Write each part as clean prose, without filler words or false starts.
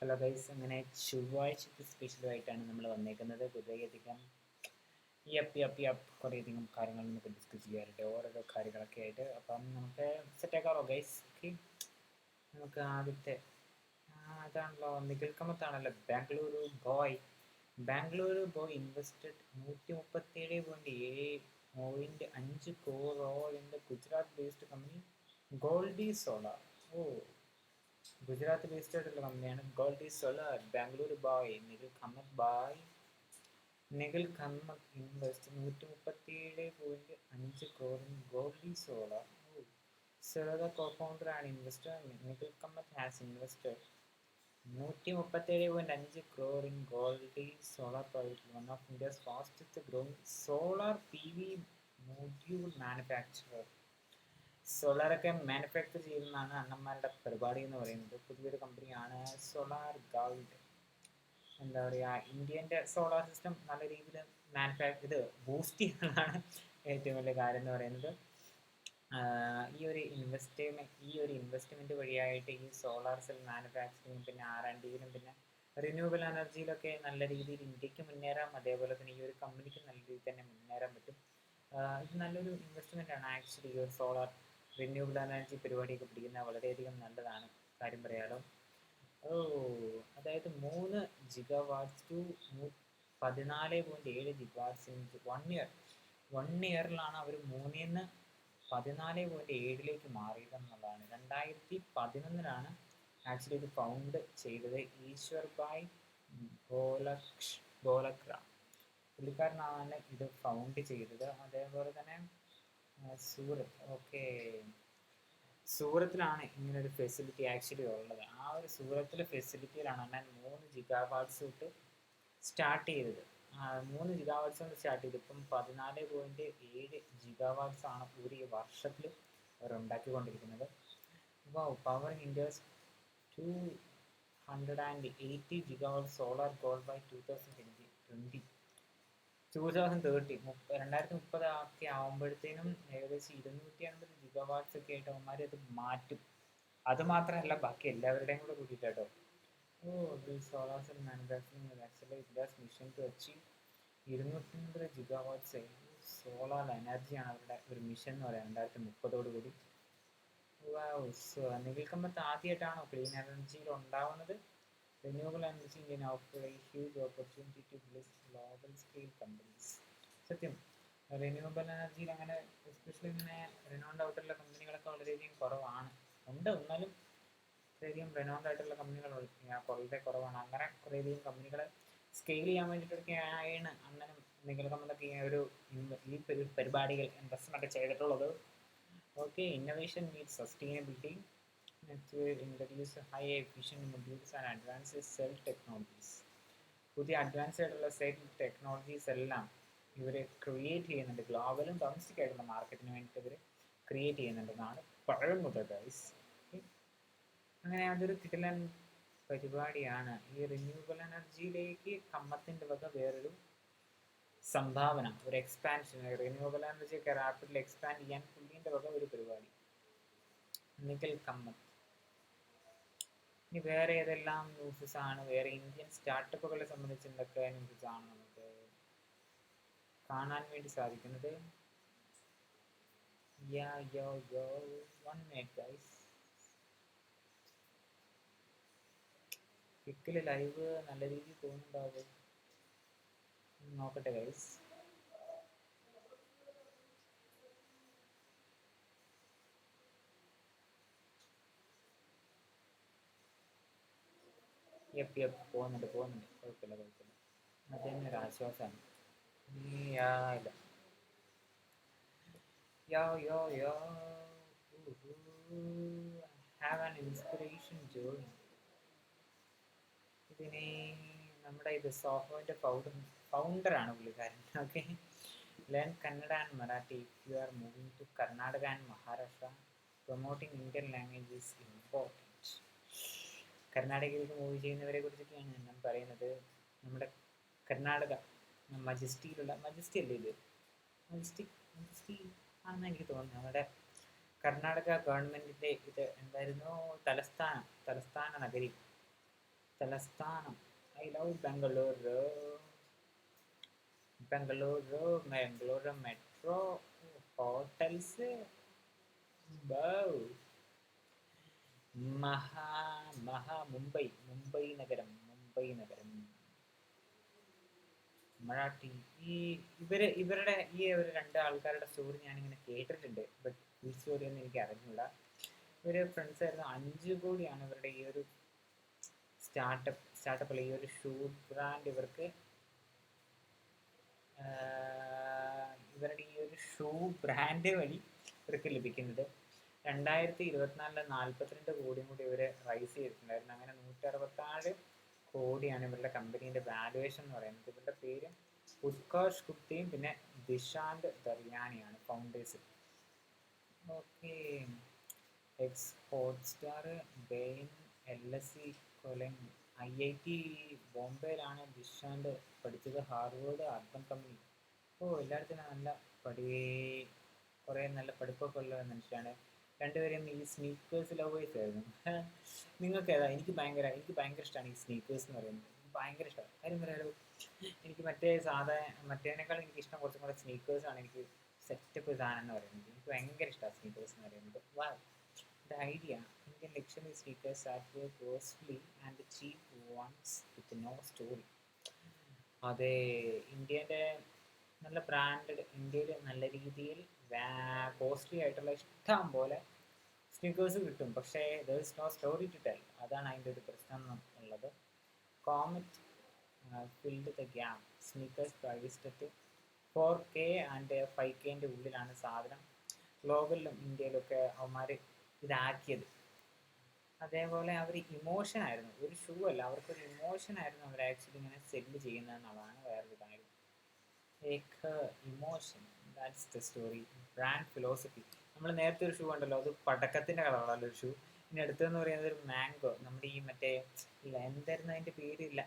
Hello guys, അങ്ങനെ ചൊവ്വാഴ്ചത്തെ സ്പെഷ്യലുമായിട്ടാണ് നമ്മൾ വന്നേക്കുന്നത്. കുറേയധികം കുറേയധികം കാര്യങ്ങൾ നമുക്ക് ഡിസ്കസ് ചെയ്യാറുണ്ട്, ഓരോരോ കാര്യങ്ങളൊക്കെ ആയിട്ട്. അപ്പം നമുക്ക് സെറ്റാക്കാറോ ഗൈസ്? ഓക്കെ, നമുക്ക് ആദ്യത്തെ അതാണല്ലോ, നിഖിൽ കമത്താണല്ലോ. Bengaluru boy invested 137.5 crore in the Gujarat based company Goldi solar. ഓ, ഗുജറാത്ത് ബേസ്ഡ് ആയിട്ടുള്ള കമ്പനിയാണ് Goldi solar. Nikhil Kamath invest 137.5 crore in Goldi solar. Solar co-founder and investor Nikhil Kamath has invested 137.5 crore in Goldi Solar Private, one of India's fastest growing solar PV module manufacturer. സോളാറൊക്കെ manufacture ചെയ്യുന്നതാണ് അണ്ണന്മാരുടെ പരിപാടി എന്ന് പറയുന്നത്. പുതിയൊരു കമ്പനിയാണ് സോളാർ ഗോൾഡ്. എന്താ പറയുക, ഇന്ത്യൻ്റെ സോളാർ സിസ്റ്റം നല്ല രീതിയിൽ ബൂസ്റ്റ് ചെയ്യുന്നതാണ് ഏറ്റവും വലിയ കാര്യം എന്ന് പറയുന്നത്. ഈ ഒരു ഇൻവെസ്റ്റ്മെൻറ്റ് വഴിയായിട്ട് ഈ സോളാർ സെൽ മാനുഫാക്ചറിങ്ങും പിന്നെ R&Dയിലും പിന്നെ റിന്യൂവബിൾ എനർജിയിലൊക്കെ നല്ല രീതിയിൽ ഇന്ത്യക്ക് മുന്നേറാം. അതേപോലെ തന്നെ ഈ ഒരു കമ്പനിക്ക് നല്ല രീതിയിൽ തന്നെ മുന്നേറാൻ പറ്റും. ഇത് നല്ലൊരു ഇൻവെസ്റ്റ്മെൻ്റ് ആണ് ആക്ച്വലി. ഈ ഒരു സോളാർ റിന്യൂവബിൾ എനർജി പരിപാടിയൊക്കെ പിടിക്കുന്നത് വളരെയധികം നല്ലതാണ്, കാര്യം പറയാലോ. അതായത് 3 GW to 14.7 GW in 1 year. 1 ഇയറിലാണ് അവർ 3-ന്ന് 14.7 മാറിയതെന്നുള്ളതാണ്. 2011 ആക്ച്വലി ഇത് ഫൗണ്ട് ചെയ്തത് ഈശ്വർ ഭായ് ബോലക്ര പുള്ളിക്കാരനാണ് ഇത് ഫൗണ്ട് ചെയ്തത്. അതേപോലെ തന്നെ സൂറത്തിലാണ് ഇങ്ങനൊരു ഫെസിലിറ്റി ആക്ച്വലി ഉള്ളത്. ആ ഒരു സൂറത്തിലെ ഫെസിലിറ്റിയിലാണ് ഞാൻ 3 GW തൊട്ട് സ്റ്റാർട്ട് ചെയ്തത്. 3 GW കൊണ്ട് സ്റ്റാർട്ട് ചെയ്ത് ഇപ്പം 14.7 GW ആണ് ഒരു വർഷത്തിൽ അവർ ഉണ്ടാക്കിക്കൊണ്ടിരിക്കുന്നത്. Powering India's 280 GW solar goal by 2030. 2030 ഒക്കെ ആകുമ്പോഴത്തേനും ഏകദേശം 250 GW ഒക്കെ ആയിട്ട് അവന്മാർ അത് മാറ്റും. അത് മാത്രമല്ല, ബാക്കി എല്ലാവരുടെയും കൂടെ കൂട്ടിയിട്ടോ. The solar cell manufacturing will accelerate India's mission to achieve 250 GW solar എനർജിയാണ് അവരുടെ ഒരു മിഷൻ എന്ന് പറയുന്നത് 2030 കൂടി. നിഖിൽ കമ്മത്ത് ആദ്യമായിട്ടാണോ ക്ലീൻ എനർജിയിൽ ഉണ്ടാവുന്നത്? Renewable energy Indian offer a huge opportunity to build global scale companies. സത്യം, റിന്യൂവബിൾ എനർജിയിൽ അങ്ങനെ എസ്പെഷ്യലി ഇങ്ങനെ റിനൗണ്ട് ആയിട്ടുള്ള കമ്പനികളൊക്കെ വളരെയധികം കുറവാണ്. ഉണ്ട്, എന്നാലും കുറേയധികം റെനൗണ്ട് ആയിട്ടുള്ള കമ്പനികൾ വളരെ കുറവാണ്. അങ്ങനെ കുറേയധികം കമ്പനികളെ സ്കെയിൽ ചെയ്യാൻ വേണ്ടിയിട്ടൊക്കെയാണ് അണ്ണനും നിഖിൽ കമ്മത്തൊക്കെ ഈ പരിപാടികൾ ഇൻവെസ്റ്റ്മെൻറ്റ് ചെയ്തിട്ടുള്ളത്. Okay, innovation meats sustainability. Next introduce high efficient modules and advanced cell technologies. പുതിയ അഡ്വാൻസ്ഡ് ആയിട്ടുള്ള സെൽ ടെക്നോളജീസ് എല്ലാം ഇവർ ക്രിയേറ്റ് ചെയ്യുന്നുണ്ട്. ഗ്ലോബലും ഡൊമസ്റ്റിക് ആയിട്ടുള്ള മാർക്കറ്റിന് വേണ്ടിയിട്ട് ഇവർ ക്രിയേറ്റ് ചെയ്യുന്നുണ്ടെന്നാണ് പറയുന്നത് ഗൈസ്. അങ്ങനെ അതൊരു കിടിലൻ പരിപാടിയാണ്. ഈ റിന്യൂവബിൾ എനർജിയിലേക്ക് കമ്മത്തിൻ്റെ വക വേറൊരു സംഭാവന, ഒരു എക്സ്പാൻഷൻ. റിന്യൂവബിൾ എനർജിയൊക്കെ റാപ്പിഡ്ലി എക്സ്പാൻഡ് ചെയ്യാൻ പുള്ളീൻ്റെ വക ഒരു പരിപാടി, നിഖിൽ കമ്മത്ത്. ഇനി വേറെ ഏതെല്ലാം ന്യൂസസ് ആണ്? വേറെ ഇന്ത്യൻ സ്റ്റാർട്ടപ്പുകളെ സംബന്ധിച്ച് എന്തൊക്കെ ന്യൂസസ് ആണ് നമുക്ക് കാണാൻ വേണ്ടി സാധിക്കുന്നത്? One minute guys. ക്ലിക്കിൽ ലൈവ് നല്ല രീതിയിൽ തോന്നുന്നുണ്ടാവും, നോക്കട്ടെ ഗൈസ്. പോകുന്നുണ്ട്, കുഴപ്പമില്ല. അതന്നെ ഒരു ആശ്വാസമാണ്. ഇല്ല. Have an inspiration journey. ഇതിനെ നമ്മുടെ സോഫോൻ്റെ ഫൗണ്ടറാണ് പുള്ളിക്കാരൻ. Okay, learn Kannada and Marathi if you are moving to Karnataka and Maharashtra. Promoting Indian language is important. കർണാടകയിലേക്ക് മൂവ് ചെയ്യുന്നവരെ കുറിച്ചൊക്കെയാണ് ഞാൻ പറയുന്നത്. നമ്മുടെ കർണാടക മജസ്റ്റി അല്ലേ ഇത്? മജസ്റ്റി ആണെന്ന് എനിക്ക് തോന്നുന്നു. നമ്മുടെ കർണാടക ഗവൺമെൻറ്റിൻ്റെ ഇത് എന്തായിരുന്നു, തലസ്ഥാന തലസ്ഥാനം. I love Bengaluru. Bengaluru metro, hotels, bow. മഹാ മുംബൈ നഗരം. മറാഠി. ഈ ഇവരുടെ ഈ ഒരു രണ്ട് ആൾക്കാരുടെ സ്റ്റോറി ഞാനിങ്ങനെ കേട്ടിട്ടുണ്ട്. ബട്ട് ഈ സ്റ്റോറി ഒന്നും എനിക്ക് അറിഞ്ഞൂടാ. ഇവര് ഫ്രണ്ട്സ് ആയിരുന്നു. 5 കോടിയാണ് ഇവരുടെ ഈ ഒരു സ്റ്റാർട്ടപ്പിൽ ഈ ഒരു ഷൂ ബ്രാൻഡ് ഇവരുടെ ഈ ഒരു ഷൂ ബ്രാൻഡ് വഴി ഇവർക്ക് ലഭിക്കുന്നത്. 2024 42 കോടിയും കൂടി ഇവർ റൈസ് ചെയ്തിട്ടുണ്ടായിരുന്നു. അങ്ങനെ 166 കോടിയാണ് ഇവരുടെ കമ്പനീൻ്റെ വാലുവേഷൻ എന്ന് പറയുന്നത്. ഇവരുടെ പേര് ഉത്കർഷ് ഗുപ്തയും പിന്നെ ദിശാന്ത് ദർയാനിയാണ് founders. Okay. Ex Hotstar, Bain, LSE, കൊലംബ്. IIT ബോംബെയിലാണ് ദിശാന്ത് പഠിച്ചത്. Harvard, Urban Company. എല്ലായിടത്തും കുറേ നല്ല പഠിപ്പൊക്കെ ഉള്ള മനുഷ്യരാണ്. രണ്ടുപേരും ഈ സ്നീക്കേഴ്സ് ലവേഴ്സ് ആയിരുന്നു. നിങ്ങൾക്ക് ഏതാ? എനിക്ക് ഭയങ്കര ഇഷ്ടമാണ് ഈ സ്നീക്കേഴ്സ് എന്ന് പറയുന്നത്. എനിക്ക് ഭയങ്കര ഇഷ്ടമാണ്. കാര്യം പറയാലോ, എനിക്ക് മറ്റേതിനേക്കാൾ എനിക്ക് ഇഷ്ടം കുറച്ചും കൂടെ സ്നീക്കേഴ്സാണ്. എനിക്ക് സെറ്റപ്പ് സാധനം എന്ന് പറയുന്നത് എനിക്ക് ഭയങ്കര ഇഷ്ടമാണ് സ്നീക്കേഴ്സ് എന്ന് പറയുന്നത്. The idea, Indian luxury sneakers that were costly and cheap ones with no story. അതെ, നല്ല ബ്രാൻഡഡ്, ഇന്ത്യയിൽ നല്ല രീതിയിൽ കോസ്റ്റ്ലി ആയിട്ടുള്ള ഇഷ്ടം പോലെ സ്നീക്കേഴ്സ് കിട്ടും. പക്ഷേ there is no story to tell. അതാണ് അതിൻ്റെ ഒരു പ്രശ്നം ഉള്ളത്. Comet filled the gap. Sneakers priced at 4K and 5Kൻ്റെ ഉള്ളിലാണ് സാധനം. ഗ്ലോബലിലും ഇന്ത്യയിലൊക്കെ അവന്മാർ ഇതാക്കിയത്. അതേപോലെ അവർ ഇമോഷനായിരുന്നു, ഒരു ഷൂ അല്ല, അവർക്കൊരു ഇമോഷനായിരുന്നു അവർ ആക്ച്വലി ഇങ്ങനെ സെല്ല് ചെയ്യുന്നതെന്നുള്ളതാണ് വേറൊരു കാര്യം. Emotion, that's the story. Brand philosophy. നമ്മൾ നേരത്തെ ഒരു ഷൂ ഉണ്ടല്ലോ, അത് പടക്കത്തിൻ്റെ കളറുള്ള ഒരു ഷൂ. ഇനി അടുത്തതെന്ന് പറയുന്നത് ഒരു മാംഗോ. നമ്മുടെ ഈ എന്തായിരുന്നു അതിൻ്റെ പേരില്ല,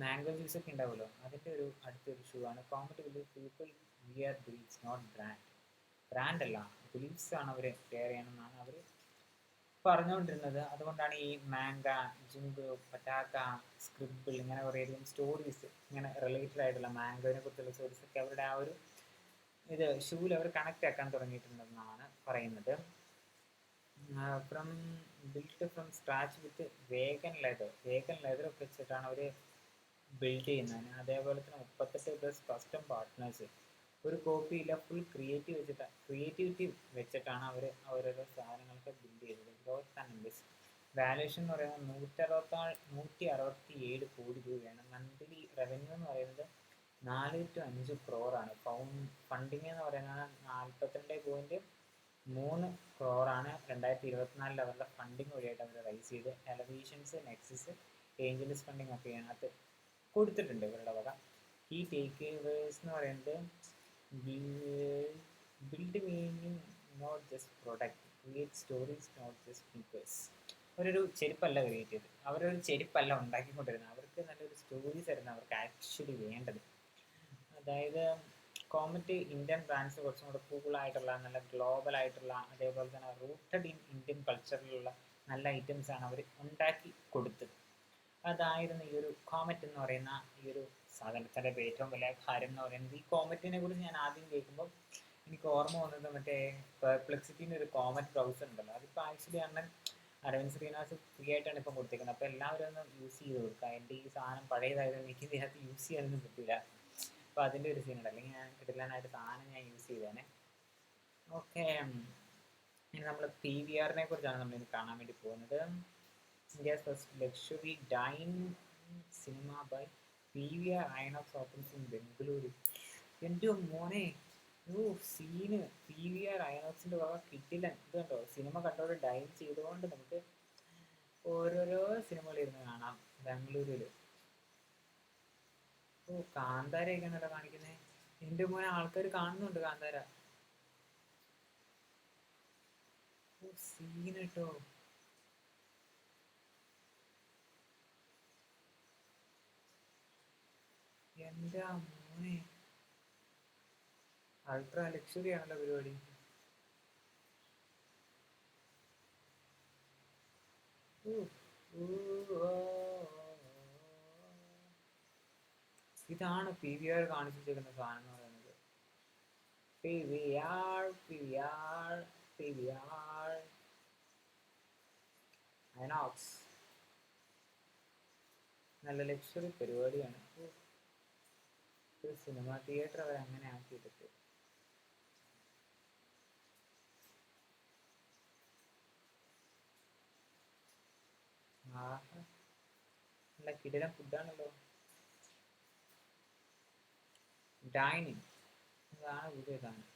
മാംഗോ ജ്യൂസൊക്കെ ഉണ്ടാവുമല്ലോ, അതിൻ്റെ അടുത്തൊരു ഷൂ ആണ്. Compatible people wear believes, not brand അല്ല, ബിലീവ്സ് ആണ് അവർ കെയർ ചെയ്യണമെന്നാണ് അവർ പറഞ്ഞുകൊണ്ടിരുന്നത്. അതുകൊണ്ടാണ് ഈ മാങ്ക, ജിങ്ക്, പറ്റാക്ക, സ്ക്രിബിൾ ഇങ്ങനെ കുറേയധികം സ്റ്റോറീസ് ഇങ്ങനെ റിലേറ്റഡ് ആയിട്ടുള്ള മാംഗോനെ കുറിച്ചുള്ള സ്റ്റോറീസൊക്കെ അവരുടെ ആ ഒരു ഷൂവിൽ അവർ കണക്റ്റ് ആക്കാൻ തുടങ്ങിയിട്ടുണ്ടെന്നാണ് പറയുന്നത്. Built from scratch with vegan leather ഒക്കെ വെച്ചിട്ടാണ് അവർ ബിൽഡ് ചെയ്യുന്നത്. അതേപോലെ തന്നെ 38+ കസ്റ്റം പാർട്ട്നേഴ്സ്. ഒരു കോപ്പി ഇല്ല, ഫുൾ ക്രിയേറ്റിവിറ്റി വെച്ചിട്ടാണ് അവർ ഓരോരോ സാധനങ്ങളൊക്കെ ബിൽഡ് ചെയ്തത്. Growth and invest. വാല്യൂഷൻ എന്ന് പറയുന്നത് 167 കോടി രൂപയാണ്. മന്ത്ലി റവന്യൂ എന്ന് പറയുന്നത് 4 to 5 crore. ഫണ്ടിങ് എന്ന് പറയുന്നത് 42.3 crore. 2024 അവരുടെ ഫണ്ടിങ് വഴിയായിട്ട് അവർ റൈസ് ചെയ്ത്. എലവേഷൻസ്, നെക്സസ്, ഏഞ്ചൽസ് ഫണ്ടിങ് ഒക്കെ അതിനകത്ത് കൊടുത്തിട്ടുണ്ട് ഇവരുടെ വക. ഈ ടേക്ക് അവേഴ്സ് എന്ന് പറയുന്നത് build meaning, not just product. Create stories, not just speakers. അവരൊരു ചെരുപ്പല്ല ക്രിയേറ്റ് ചെയ്തത്, അവരൊരു ചെരുപ്പല്ല ഉണ്ടാക്കിക്കൊണ്ടിരുന്നത്, അവർക്ക് നല്ലൊരു സ്റ്റോറീസ് ആയിരുന്നു അവർക്ക് ആക്ച്വലി വേണ്ടത്. അതായത് കോമറ്റ് ഇന്ത്യൻ ബ്രാൻഡ്സ് കുറച്ചും കൂടെ കൂളായിട്ടുള്ള, നല്ല ഗ്ലോബൽ ആയിട്ടുള്ള, അതേപോലെ തന്നെ റൂട്ടഡ് ഇൻ ഇന്ത്യൻ കൾച്ചറിലുള്ള നല്ല ഐറ്റംസ് ആണ് അവർ ഉണ്ടാക്കി കൊടുത്തത്. അതായിരുന്നു ഈ ഒരു കോമറ്റ് എന്ന് പറയുന്ന ഈ ഒരു സാധനത്തിൻ്റെ ഏറ്റവും വലിയ കാര്യം എന്ന് പറയുന്നത്. ഈ കോമറ്റിനെ കുറിച്ച് ഞാൻ ആദ്യം കേൾക്കുമ്പോൾ എനിക്ക് ഓർമ്മ വന്നത് മറ്റേ പെർപ്ലെക്സിറ്റിൻ്റെ ഒരു കോമറ്റ് ബ്രൗസർ ഉണ്ടല്ലോ, അതിപ്പോൾ ആക്ച്വലി അരവിന്ദ് ശ്രീനിവാസ് ഫ്രീ ആയിട്ടാണ് ഇപ്പം കൊടുത്തേക്കുന്നത്. അപ്പോൾ എല്ലാവരും ഒന്ന് യൂസ് ചെയ്ത് കൊടുക്കുക. എൻ്റെ ഈ സാധനം പഴയതായത് എനിക്ക് ഇതിനകത്ത് യൂസ് ചെയ്യാനൊന്നും പറ്റില്ല. അപ്പോൾ അതിൻ്റെ ഒരു സീനുണ്ട്, അല്ലെങ്കിൽ ഞാൻ കിടിലനായിട്ട് സാധനം ഞാൻ യൂസ് ചെയ്തേനെ. ഓക്കെ, ഇനി നമ്മൾ PVRനെ കുറിച്ചാണ് നമ്മളിനി കാണാൻ വേണ്ടി പോകുന്നത്. India's first luxury dine cinema by PVR Inox opens in Bengaluru. എൻ്റെ മോനെ, സീന് PVR Inoxൻ്റെ വക കിട്ടില്ല. ഇത് കണ്ടോ, സിനിമ കണ്ടോടെ ഡൈൻ ചെയ്തുകൊണ്ട് നമുക്ക് ഓരോരോ സിനിമകൾ ഇരുന്ന് കാണാം ബാംഗ്ലൂരിൽ. കാന്താരയൊക്കെയാണല്ലോ കാണിക്കുന്നത്. എൻ്റെ മോനെ, ആൾക്കാർ കാണുന്നുണ്ട് കാന്താര. സീൻ കേട്ടോ. എൻ്റെ മോനെ, അൾട്രാ ലക്ഷറി ആണല്ലോ പരിപാടി. ഇതാണ് PVR കാണിച്ചു വെച്ചിരിക്കുന്ന സാധനം എന്ന് പറയുന്നത്. PVR ഐനോക്സ്. നല്ല ലക്ഷറി പരിപാടിയാണ്. ഒരു സിനിമ തിയേറ്റർ അവർ അങ്ങനെ ആക്കിയിട്ടിട്ട്. നല്ല കിടിലൻ ഫുഡാണല്ലോ. ഡൈനിങ് ഇതാണ് പുതിയ സാധനം.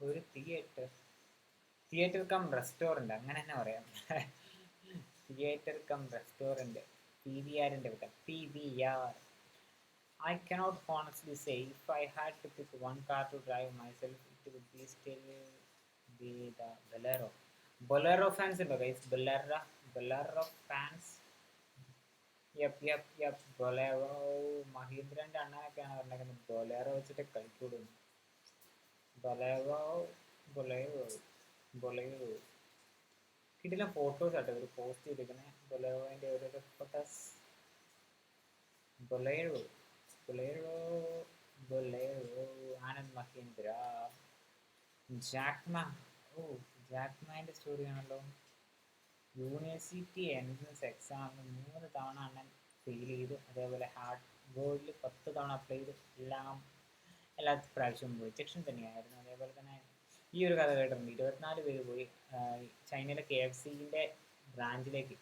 ഒരു തിയേറ്റർ കം റെസ്റ്റോറൻറ്റ്, അങ്ങനെ തന്നെ പറയാം. Theatre come restaurant. PVRൻ്റെ വിട്ട PVR. I cannot honestly say if I had to pick one car to drive myself, it would be still be the Bolero. Bolero fans ഉണ്ടോ guys? Bolero fans. Yup Bolero. മഹീന്ദ്രൻ്റെ അണ്ണനൊക്കെയാണ് പറഞ്ഞേക്കുന്നത് Bolero വെച്ചിട്ട് കളിക്കൂടുന്നു. Bolero കിടിലൻ photos ആട്ടോ ഇവർ post ചെയ്തിരിക്കുന്നത്. ബൊലേറോൻ്റെ ഓരോരോ ഫോട്ടോസ്. ബൊലേറോ ആനന്ദ് മഹീന്ദ്ര. ജാക്മാൻ്റെ സ്റ്റോറിയാണല്ലോ. യൂണിവേഴ്സിറ്റി എൻട്രൻസ് എക്സാമിന് 3 തവണ അണ്ണൻ ഫെയിൽ ചെയ്തു. അതേപോലെ ഹാർഡ് ബോർഡിൽ 10 തവണ അപ്ലൈ ചെയ്തു. എല്ലാ പ്രാവശ്യവും റിജക്ഷൻ തന്നെയായിരുന്നു. അതേപോലെ തന്നെ ഈ ഒരു കഥ കേട്ടിട്ടുണ്ട്. 24 പേര് പോയി ചൈനയിലെ KFCൻ്റെ ബ്രാഞ്ചിലേക്ക്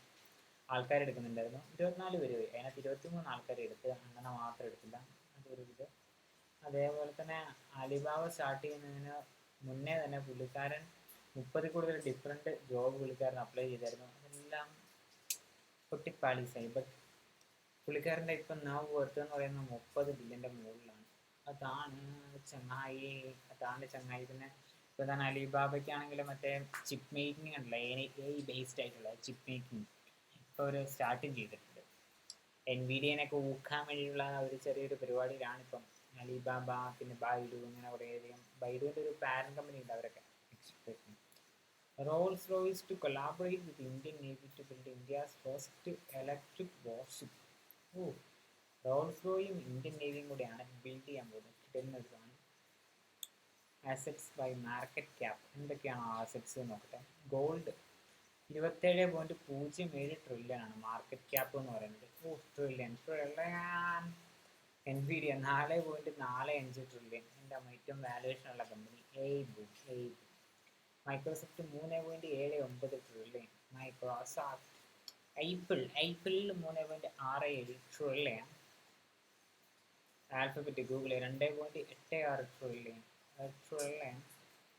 ആൾക്കാരെടുക്കുന്നുണ്ടായിരുന്നു. 24 പേര് പോയി. അതിനകത്ത് 23 ആൾക്കാരെ എടുത്ത്, അണ്ണനെ മാത്രം എടുത്തില്ല. അതൊരു ഇത്. അതേപോലെ തന്നെ അലിബാബ സ്റ്റാർട്ട് ചെയ്യുന്നതിന് മുന്നേ തന്നെ പുള്ളിക്കാരൻ 30 കൂടുതൽ ഡിഫറെൻറ്റ് ജോബ് പുള്ളിക്കാരൻ അപ്ലൈ ചെയ്തായിരുന്നു. അതെല്ലാം പൊട്ടിപ്പാളീസായി. ബട്ട് പുള്ളിക്കാരൻ്റെ ഇപ്പം നൗ വർത്ത് എന്ന് പറയുന്നത് 30 ബില്യൻ്റെ മുകളിലാണ്. അതാണ് ചങ്ങായി. പിന്നെ ഇപ്പോൾ തന്നെ അലിബാബയ്ക്കാണെങ്കിലും മറ്റേ ചിപ്പ് മേക്കിംഗ് ഉണ്ടല്ലോ, AI ബേസ്ഡ് ആയിട്ടുള്ള ചിപ്പ് മേക്കിംഗ് ഇപ്പോൾ അവർ സ്റ്റാർട്ടും ചെയ്തിട്ടുണ്ട്. NVIDIA-നെയൊക്കെ ഊക്കാൻ വേണ്ടിയിട്ടുള്ള ഒരു ചെറിയൊരു പരിപാടിയിലാണിപ്പം അലിബാബ. പിന്നെ ബൈഡു, ഇങ്ങനെ കുറേയധികം. ബൈഡുവിൻ്റെ ഒരു പാരന്റ് കമ്പനി ഉണ്ട് അവരൊക്കെ. Rolls-Royce to collaborate with Indian Navy to build India's first electric warship. റോൾസ്-റോയും ഇന്ത്യൻ നേവിയും കൂടിയാണ് ബിൽഡ് ചെയ്യാൻ പോകുന്നത്. കിട്ടുന്നൊരു സാധനം. Assets by market cap. എന്തൊക്കെയാണ് ആസെറ്റ്സ് നോക്കട്ടെ. ഗോൾഡ് 27.07 ട്രില്യൺ ആണ് മാർക്കറ്റ് ക്യാപ്പ് എന്ന് പറയുന്നത്. ട്രില്യൺ. NVIDIA 4.45 trillion. എൻ്റെ ഏറ്റവും വാല്യുവേഷൻ ഉള്ള കമ്പനി. Microsoft 3.79 trillion. മൈക്രോസോഫ്റ്റ്. ഐപ്പിളിൽ 3.67 ട്രില്യൺ. Alphabet Google 2.86 trillion.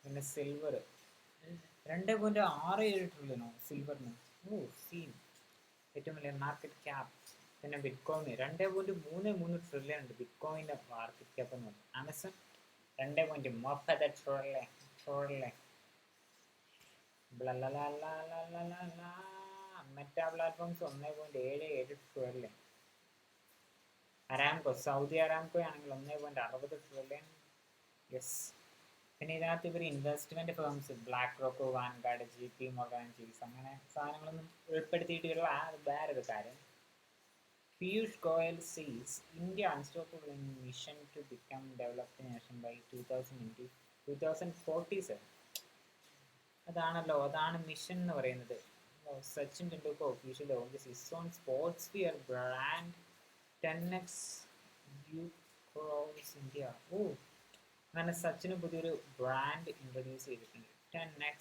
പിന്നെ സിൽവർ 2.67 ട്രില്യണോ സിൽവറിന്. സീൻ ഏറ്റവും വലിയ മാർക്കറ്റ് ക്യാപ്പ്. പിന്നെ ബിറ്റ്കോയിൻ 2.33 ട്രില്യൺ ഉണ്ട് ബിറ്റ്കോയിൻ്റെ മാർക്കറ്റ് ക്യാപ്പ് എന്ന് പറയുന്നത്. Amazon 2.30 trillion. Meta platforms 1.77 trillion. Aramco, Saudi Aramco ആണെങ്കിൽ 1.60 ട്രില്യൺ. യെസ്. പിന്നെ ഇതിനകത്ത് ഇവർ investment firms black rock, vanguard, JP Morgan Chase അങ്ങനെ സാധനങ്ങളൊന്നും ഉൾപ്പെടുത്തിയിട്ടുള്ള വേറൊരു കാര്യം. Piyush Goyal says India unstoppable in mission to become developed nation by 2047. അതാണ് മിഷൻ എന്ന് പറയുന്നത്. Sachin Tendulkar official launches his own sports wear brand 10x U cross India. അങ്ങനെ സച്ചിന് പുതിയൊരു ബ്രാൻഡ് ഇൻട്രൊഡ്യൂസ് ചെയ്തിട്ടുണ്ട്. 10x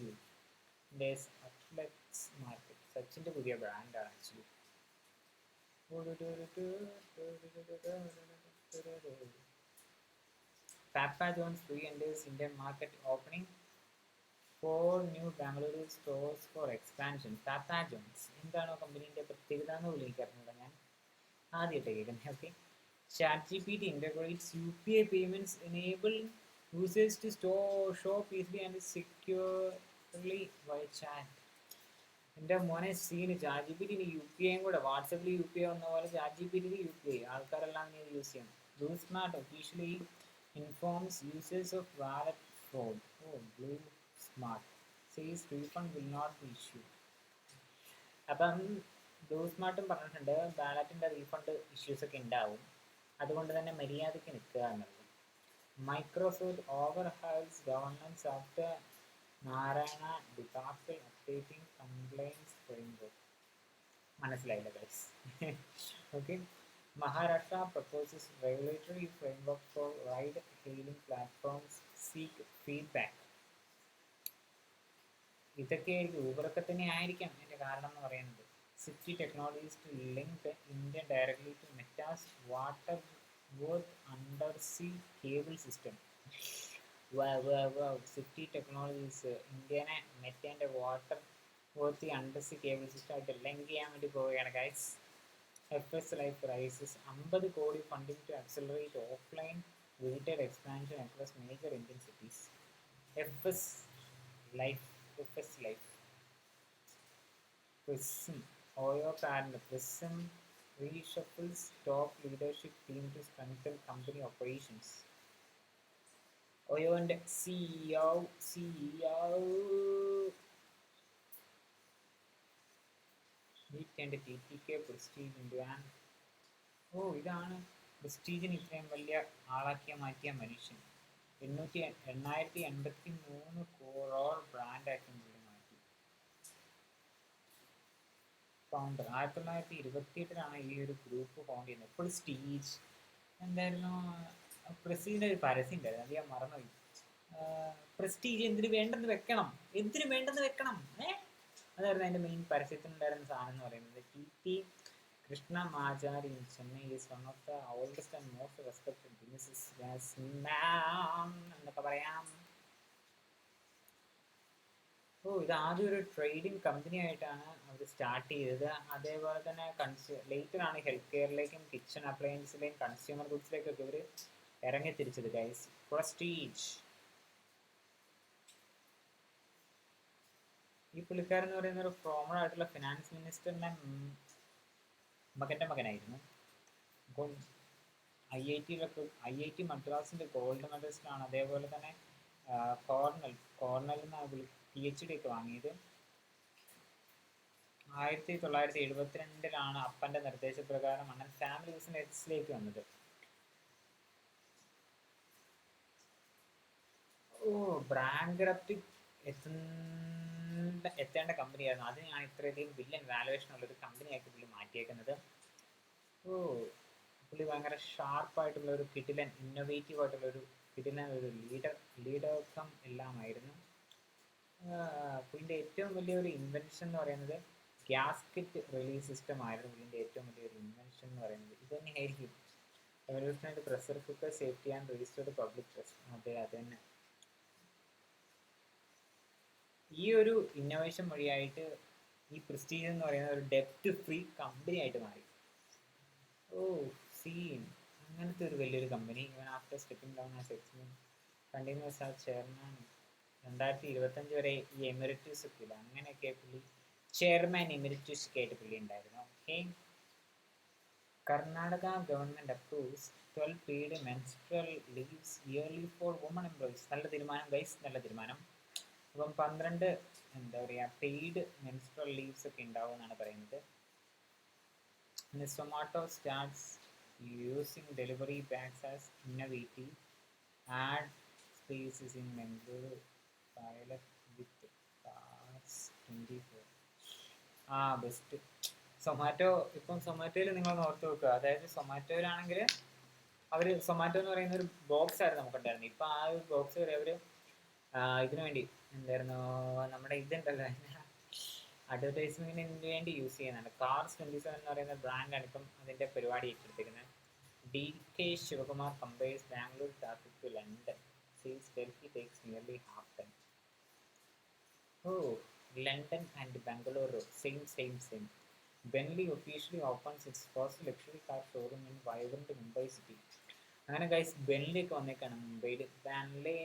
U athletes market. സച്ചിൻ്റെ പുതിയ ബ്രാൻഡാണ് actually. Papa John's re-enters Indian market, opening 4 new Bangalore stores for expansion. Papa John's എന്താണ് കമ്പനീൻ്റെ പ്രത്യേകത എന്ന് വിളിക്കാറുണ്ട് ഞാൻ ആദ്യമായിട്ട് കേൾക്കുന്നത്. Okay. ChatGPT integrates UPI payments, enabling users to shop easily and securely via chat. എൻ്റെ മോനെ സീന് ChatGPT UPI കൂടെ. വാട്സപ്പിൽ UPI വന്ന പോലെ ChatGPT UPI ആൾക്കാരെല്ലാം യൂസ് ചെയ്യണം. Blue Smart officially informs users of wallet fraud. Blue Smart says refund will not be issued. അപ്പം സ്മാർട്ടും പറഞ്ഞിട്ടുണ്ട് ബാലറ്റിൻ്റെ റീഫണ്ട് ഇഷ്യൂസ് ഒക്കെ ഉണ്ടാവും, അതുകൊണ്ട് തന്നെ മര്യാദയ്ക്ക് നിൽക്കുക എന്നുള്ളത്. Microsoft overhauls governance after Nayara disaster updating compliance framework. മനസ്സിലായില്ല guys. Okay. Maharashtra proposes regulatory framework for ride-hailing platforms seek feedback. ഇതൊക്കെയായിരിക്കും, ഊബറൊക്കെ തന്നെ ആയിരിക്കാം ഇതിൻ്റെ കാരണം എന്ന് പറയുന്നത്. Sify Technologies to link India directly to Meta's Waterworth undersea cable system. Sify Technologies ഇന്ത്യനെ മെറ്റേൻ്റെ Waterworth undersea cable system ആയിട്ട് ലിങ്ക് ചെയ്യാൻ വേണ്ടി പോവുകയാണ് guys. FS Life raises 50 crore funding to accelerate offline retail expansion across major Indian cities. FS Life. Prism. Oyo parent Prism reshuffles top leadership team to strengthen company operations. Oyo and CEO. TTK Prestige Indian. ഇതാണ് പ്രസ്റ്റീജിന് ഇത്രയും വലിയ ആളാക്കിയ മാറ്റിയ മനുഷ്യൻ. 883 crore ബ്രാൻഡാക്കി മാറ്റി. Founder 1928 ഈ ഒരു group found ചെയ്യുന്നത്. Prestige എന്തായിരുന്നു, പ്രസ്റ്റീജിൻ്റെ ഒരു പരസ്യം ഉണ്ടായിരുന്നു, അത് ഞാൻ മറന്നുപോയി. പ്രസ്റ്റീജ് എന്തിനു വേണ്ടെന്ന് വെക്കണം അതായിരുന്നു അതിൻ്റെ മെയിൻ പരസ്യത്തിനുണ്ടായിരുന്ന സാധനം എന്ന് പറയുന്നത്. TT Krishnamachari in Chennai is one of the oldest and most respected businessman എന്നൊക്കെ പറയാം. ഇത് ആദ്യം ഒരു ട്രേഡിംഗ് കമ്പനി ആയിട്ടാണ് അവർ സ്റ്റാർട്ട് ചെയ്തത്. അതേപോലെ തന്നെ ലേറ്ററാണ് ഹെൽത്ത് കെയറിലേക്കും കിച്ചൺ അപ്ലയൻസിലേക്കും കൺസ്യൂമർ ഗുഡ്സിലേക്കൊക്കെ ഇവർ ഇറങ്ങി തിരിച്ചത് ഗൈസ്. പ്രസ്റ്റീജ്. ഈ പുള്ളിക്കാരൻ എന്ന് പറയുന്ന ഒരു ഫോമർ ആയിട്ടുള്ള ഫിനാൻസ് മിനിസ്റ്ററിന്റെ മകൻ്റെ മകനായിരുന്നു. അപ്പോൾ IIT മദ്രാസിൻ്റെ ഗോൾഡ് മെഡലിസ്റ്റാണ്. അതേപോലെ തന്നെ കോർണലിൽ നിന്ന് PhD ഒക്കെ വാങ്ങിയത്. 1972 അപ്പൻ്റെ നിർദ്ദേശപ്രകാരം അണ്ണൻ ഫാമിലി ബിസിനസ്സിലേക്ക് വന്നത്. ബാങ്ക്രപ്റ്റി എത്തേണ്ട കമ്പനിയായിരുന്നു. അതിനാണ് ഇത്രയധികം ബില്യൺ വാലുവേഷൻ ഉള്ളൊരു കമ്പനിയാക്കി പുള്ളി മാറ്റിയേക്കുന്നത്. പുള്ളി ഭയങ്കര ഷാർപ്പായിട്ടുള്ള ഒരു കിടിലൻ, ഇന്നോവേറ്റീവ് ആയിട്ടുള്ള ഒരു കിടിലൻ ഒരു ലീഡർസം എല്ലാമായിരുന്നു. പുള്ളിൻ്റെ ഏറ്റവും വലിയൊരു ഇൻവെൻഷൻ എന്ന് പറയുന്നത് ഗ്യാസ്കറ്റ് റിലീസ് സിസ്റ്റം ആയിരുന്നു. പുള്ളിൻ്റെ ഏറ്റവും വലിയൊരു ഇൻവെൻഷൻ എന്ന് പറയുന്നത് ഇത് തന്നെയായിരിക്കും. റെവല്യൂഷനായിട്ട് pressure cooker safety and registered public trust. അത് തന്നെ ഈ ഒരു ഇന്നോവേഷൻ വഴിയായിട്ട് ഈ പ്രസ്റ്റീജ് എന്ന് പറയുന്ന ഒരു ഡെപ്റ്റ് ഫ്രീ കമ്പനി ആയിട്ട് മാറി. അങ്ങനത്തെ ഒരു വലിയൊരു കമ്പനി. ഇവൻ after stepping down as X-Men continuous as chairman 2025 വരെ ഈ എമിറേറ്റ്സ് ഒക്കെ ഇല്ല, അങ്ങനെയൊക്കെ പുള്ളി ചെയർമാൻ എമിറേറ്റ്സ് ഒക്കെ ആയിട്ട് പുള്ളി ഉണ്ടായിരുന്നു. Okay. Karnataka government approves 12 paid menstrual leaves yearly for women employees. നല്ല തീരുമാനം ഗൈസ്, നല്ല തീരുമാനം. അപ്പം 12 എന്താ പറയുക പെയ്ഡ് മെൻസ്ട്രൽ ലീവ്സ് ഒക്കെ ഉണ്ടാവും എന്നാണ് പറയുന്നത്. Zomato starts using delivery bags as innovative ad spaces in Bengaluru. Pilot with cars 24. Best. Zomato. ഇപ്പം സൊമാറ്റോയിൽ നിങ്ങളൊന്ന് ഓർത്ത് വെക്കുക. അതായത് സൊമാറ്റോയിലാണെങ്കിൽ സൊമാറ്റോ എന്ന് പറയുന്ന ഒരു ബോക്സ് ആയിരുന്നു നമുക്കുണ്ടായിരുന്നത്. ഇപ്പം ആ ഒരു ബോക്സ് വരെ അവർ ഇതിനു വേണ്ടി എന്തായിരുന്നു നമ്മുടെ ഇതുണ്ടല്ലോ അഡ്വർടൈസ്മെന്റിന് വേണ്ടി യൂസ് ചെയ്യുന്നതാണ്. കാർസ് 27 എന്ന് പറയുന്ന ബ്രാൻഡാണ് ഇപ്പം അതിൻ്റെ പരിപാടി ഏറ്റെടുത്തിരിക്കുന്നത്. DK Shivakumar compares Bangalore traffic to London. Says Delhi takes nearly half time. London and Bengaluru same. Bentley officially opens its first luxury car showroom in vibrant Mumbai city. അങ്ങനെ ഗൈസ് ബെൻലി ഒക്കെ വന്നേക്കാണ് മുംബൈയിൽ. ബാംഗ്ലേ.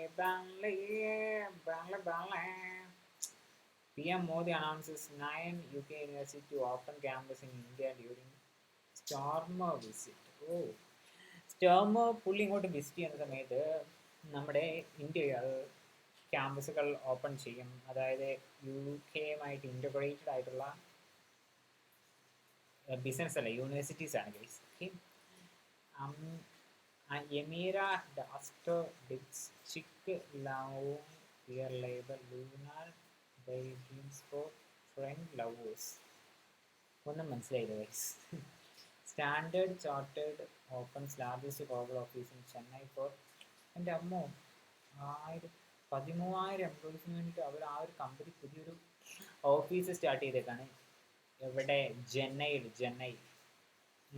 PM Modi announces 9 UK universities to open campus in India during Starmer visit. Starmer പുള്ളി ഇങ്ങോട്ട് visit ചെയ്യുന്ന സമയത്ത് നമ്മുടെ India ക്യാമ്പസുകൾ open ചെയ്യും. അതായത് UK-യുമായിട്ട് ഇൻ്റഗ്രേറ്റഡ് ആയിട്ടുള്ള ബിസിനസ് അല്ല, യൂണിവേഴ്സിറ്റീസ് ആണ് guys. Okay. Emira Dasto Dix Chick Lao Dear Label Lunar Daydreams for Friend Lovers. ഒന്നും മനസ്സിലായില്ല guys. Standard Chartered opens largest global office in Chennai for, എൻ്റെ അമ്മോ, 13,000 എംപ്ലോയീസിന് വേണ്ടിയിട്ട് അവർ ആ ഒരു കമ്പനി പുതിയൊരു ഓഫീസ് സ്റ്റാർട്ട് ചെയ്തേക്കാണ്. എവിടെ? ചെന്നൈയിൽ. Chennai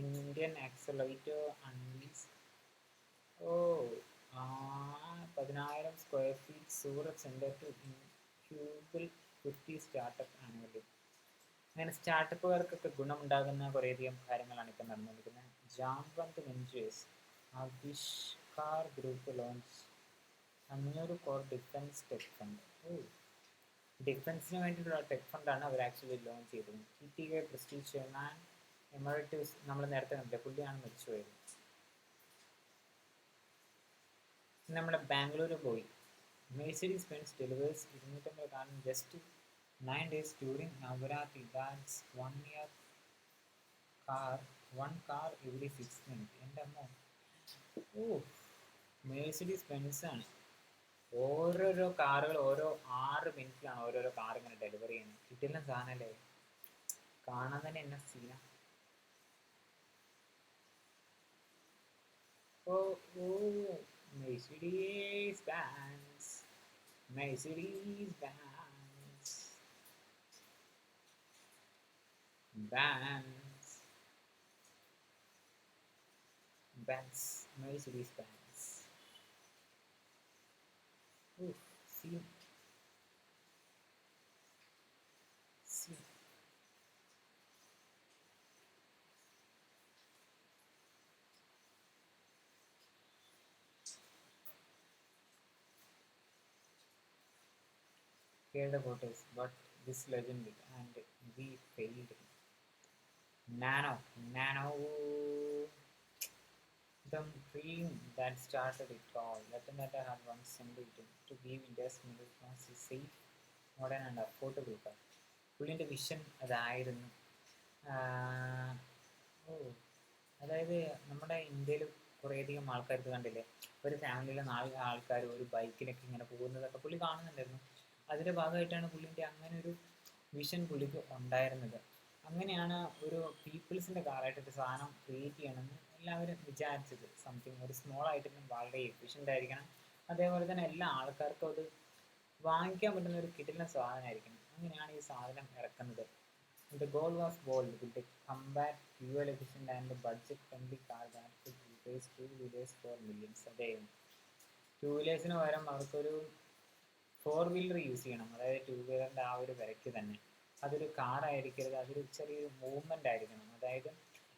Indian accelerator unleash. ഓ, 10,000 square feet Surat centre to incubate 50 startup annually. അങ്ങനെ സ്റ്റാർട്ടപ്പുകാർക്കൊക്കെ ഗുണമുണ്ടാകുന്ന കുറേയധികം കാര്യങ്ങളാണ് ഇപ്പം നടന്നുകൊണ്ടിരിക്കുന്നത്. Jamwant Ventures Aavishkaar Group launch 500 crore defence tech fund. ഓ, ഡിഫൻസിന് വേണ്ടിയിട്ടുള്ള ടെക് ഫണ്ടാണ് അവർ ആക്ച്വലി ലോഞ്ച് ചെയ്തത്. TTK പ്രസ്റ്റീജ് ചെയർമാൻ എമറിറ്റസ് നമ്മൾ നേരത്തെ കണ്ടില്ല, പുള്ളിയാണ് മരിച്ചുപോയത്. നമ്മുടെ ബാംഗ്ലൂർ പോയി Mercedes Benz delivers 250 car in just 9 days during Navaratri. That's 1 year car, 1 car every 6 minutes. എൻ്റെ അമ്മോ, ഓ, മെഴ്സിഡീസ് ബെൻസ് ആണ്. ഓരോരോ കാറുകൾ ഓരോ 6 മിനിറ്റിലാണ് ഓരോരോ കാർ ഇങ്ങനെ ഡെലിവറി ചെയ്യുന്നത്. കിട്ടില്ല സാധനമല്ലേ, കാണാൻ തന്നെ എന്നെ സീന. ഓ ഓ, Mercedes Benz, Mercedes Benz, Benz, Benz, Mercedes Benz. Oof, see, see. Cared about us, but this legend did, and we failed. Nano, the dream that started it all. Ratan Tata had once simple to give India's middle class a safe, modern and affordable car. പുള്ളിൻ്റെ vision അതായിരുന്നു. ഓ, അതായത് നമ്മുടെ ഇന്ത്യയിൽ കുറേയധികം ആൾക്കാർക്ക് കണ്ടില്ലേ, ഒരു ഫാമിലിയിലെ 4 ആൾക്കാർ ഒരു ബൈക്കിലൊക്കെ ഇങ്ങനെ പോകുന്നതൊക്കെ പുള്ളി കാണുന്നുണ്ടായിരുന്നു. അതിൻ്റെ ഭാഗമായിട്ടാണ് പുള്ളിൻ്റെ അങ്ങനെ ഒരു വിഷൻ പുള്ളിക്ക് ഉണ്ടായിരുന്നത്. അങ്ങനെയാണ് ഒരു പീപ്പിൾസിൻ്റെ കാറായിട്ടൊരു സാധനം ക്രിയേറ്റ് ചെയ്യണമെന്ന് എല്ലാവരും വിചാരിച്ചത്. സംതിങ് ഒരു സ്മോൾ ആയിട്ടും വളരെ എഫിഷ്യൻ്റ് ആയിരിക്കണം, അതേപോലെ തന്നെ എല്ലാ ആൾക്കാർക്കും അത് വാങ്ങിക്കാൻ പറ്റുന്ന ഒരു കിടിലൻ സാധനമായിരിക്കണം. അങ്ങനെയാണ് ഈ സാധനം ഇറക്കുന്നത്. The goal was bold, with a compact, fuel efficient and budget friendly car that could replace two-wheelers for millions. അതായത് 2 വീലേഴ്സിന് പകരം അവർക്കൊരു 4 വീലർ യൂസ് ചെയ്യണം. അതായത് 2 വീലറിൻ്റെ ആ ഒരു വിലയ്ക്ക് തന്നെ അതൊരു കാറായിരിക്കരുത്, അതൊരു ചെറിയൊരു മൂവ്മെൻ്റ് ആയിരിക്കണം. അതായത്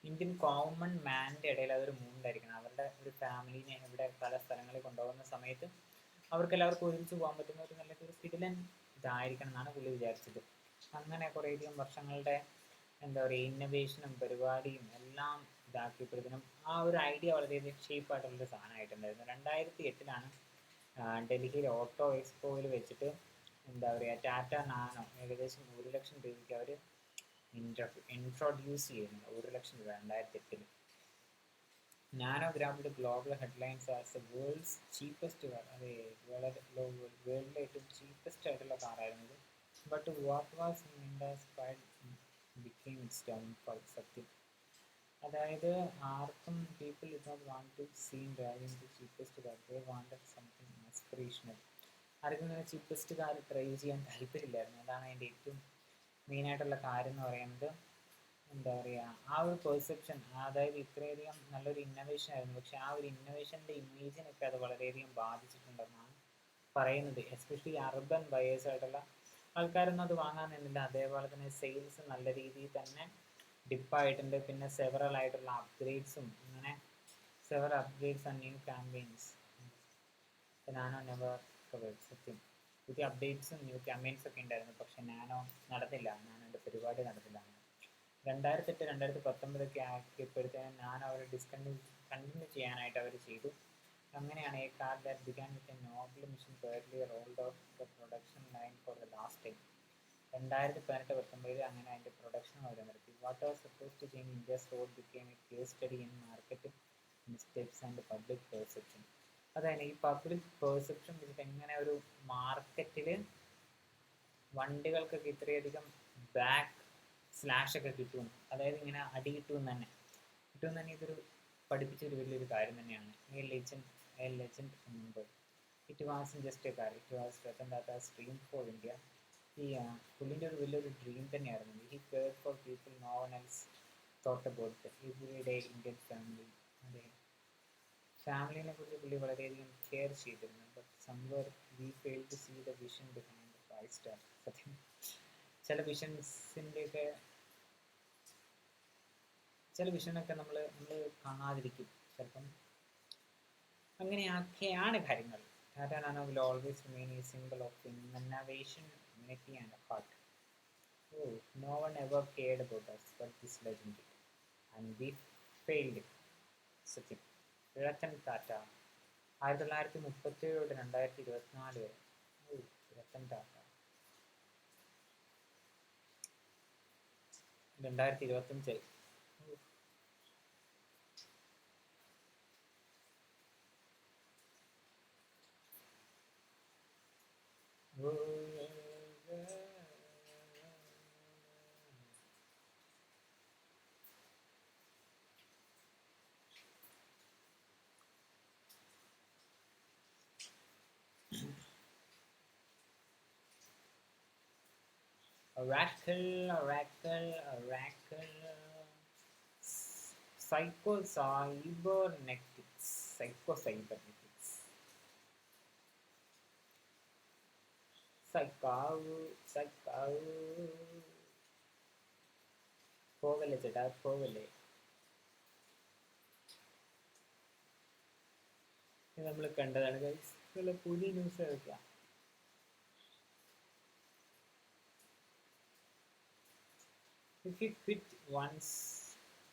ഇന്ത്യൻ കോമൺ മാൻ്റെ ഇടയിൽ അതൊരു മൂവ്മെൻ്റ് ആയിരിക്കണം. അവരുടെ ഒരു ഫാമിലിനെ ഇവിടെ പല സ്ഥലങ്ങളിൽ കൊണ്ടുപോകുന്ന സമയത്ത് അവർക്ക് എല്ലാവർക്കും ഒരുമിച്ച് പോകാൻ പറ്റുന്ന ഒരു നല്ലൊരു കിടിലൻ ഇതായിരിക്കണം എന്നാണ് പുള്ളി വിചാരിച്ചത്. അങ്ങനെ കുറേയധികം വർഷങ്ങളുടെ എന്താ പറയുക ഇന്നൊവേഷനും പരിപാടിയും എല്ലാം ഇതാക്കിയപ്പോഴത്തേനും ആ ഒരു ഐഡിയ വളരെയധികം ഷേപ്പായിട്ടുള്ളൊരു സാധനമായിട്ടുണ്ടായിരുന്നു. 2008 ഡൽഹിയിൽ ഓട്ടോ എക്സ്പോയിൽ വെച്ചിട്ട് എന്താ പറയുക ടാറ്റ നാനോ ഏകദേശം 1 ലക്ഷം രൂപയ്ക്ക് അവർ ഇൻട്രൊഡ്യൂസ് ചെയ്യുന്നുണ്ട്. 1 ലക്ഷം രൂപ 2008. Nano grabbed global headlines as the world's cheapest car. അതെ, വേൾഡിലെ ഏറ്റവും ചീപ്പസ്റ്റ് ആയിട്ടുള്ള കാറായിരുന്നു. But what was inspired became its downfall. സത്യം, അതായത് ആർക്കും people did not want to seen driving the cheapest car, they wanted something aspirational. ആർക്കും ഇങ്ങനെ ചീപ്പസ്റ്റ് കാർ ഡ്രൈവ് ചെയ്യാൻ താല്പര്യമില്ലായിരുന്നു. അതാണ് അതിൻ്റെ ഏറ്റവും മെയിനായിട്ടുള്ള കാര്യം എന്ന് പറയുന്നത്. എന്താ പറയുക, ആ ഒരു പെർസെപ്ഷൻ, അതായത് ഇത്രയധികം നല്ലൊരു ഇന്നോവേഷൻ ആയിരുന്നു, പക്ഷെ ആ ഒരു ഇന്നോവേഷൻ്റെ ഇമേജിനൊക്കെ അത് വളരെയധികം ബാധിച്ചിട്ടുണ്ടെന്നാണ് പറയുന്നത്. എസ്പെഷ്യലി അർബൻ ബയേഴ്സായിട്ടുള്ള ആൾക്കാരൊന്നും അത് വാങ്ങാൻ നിന്നില്ല. അതേപോലെ തന്നെ സെയിൽസ് നല്ല രീതിയിൽ തന്നെ ഡിപ്പായിട്ടുണ്ട്. പിന്നെ സെവറൽ ആയിട്ടുള്ള അപ്ഗ്രേഡ്സും, അങ്ങനെ several upgrades and new campaigns nano never covered. സത്യം, പുതിയ അപ്ഡേറ്റ്സും ന്യൂ ക്യാമ്പയിൻസ് ഒക്കെ ഉണ്ടായിരുന്നു, പക്ഷെ നാനോ നടന്നില്ല. നാനോൻ്റെ പരിപാടി നടന്നില്ല. 2008-2019 ആക്കിയപ്പോഴത്തേനും നാനോ അവർ കണ്ടിന്യൂ ചെയ്യാനായിട്ട് അവർ ചെയ്തു. അങ്ങനെയാണ് a car that began with a noble mission purely rolled off the production line for the last time. 2018-19 അങ്ങനെ അതിൻ്റെ പ്രൊഡക്ഷൻ അവർ നിർത്തി. What was suppose to change India's road became a case study in market mistakes and public perception. അതായത് ഈ public perception വെച്ചിട്ട് എങ്ങനെ ഒരു മാർക്കറ്റിൽ വണ്ടികൾക്കൊക്കെ ഇത്രയധികം ബാക്ക് സ്ലാഷൊക്കെ കിട്ടുമെന്ന്, അതായത് ഇങ്ങനെ അടി കിട്ടുമെന്ന് തന്നെ ഇതൊരു പഠിപ്പിച്ചൊരു വലിയൊരു കാര്യം തന്നെയാണ്. എ ലെജൻഡ് മുമ്പ് it was just a car, it was Ratan Tata's dream for India. ഈ പുള്ളിൻ്റെ ഒരു വലിയൊരു ഡ്രീം തന്നെയായിരുന്നു. He care for people no one else thought about every day Indian family. അതെ, ഫാമിലിനെ കുറിച്ച് പുള്ളി വളരെയധികം കെയർ ചെയ്തിരുന്നു. But somewhere we fail to see the vision behind the 5 star. സത്യം, ചില വിഷനൊക്കെ നമ്മൾ കാണാതിരിക്കും ചിലപ്പം. അങ്ങനെയൊക്കെയാണ് കാര്യങ്ങൾ. Tata Nano will always remain a symbol of innovation, unity and heart. Oh, no one ever cared about us but this legend did. And we failed it. സത്യം. രത്തൻ ടാറ്റ 1937 തൊട്ട് 2024 വരെ. Ratan Tata 2025. Oracle. Psycho-cybernetics. പോകല്ലേ ചേട്ടാ, പോകല്ലേ. ഇത് നമ്മൾ കണ്ടതാണ് ഗൈസ്. നല്ല പുതിയ ന്യൂസ് എടുക്കാം. If you quit once,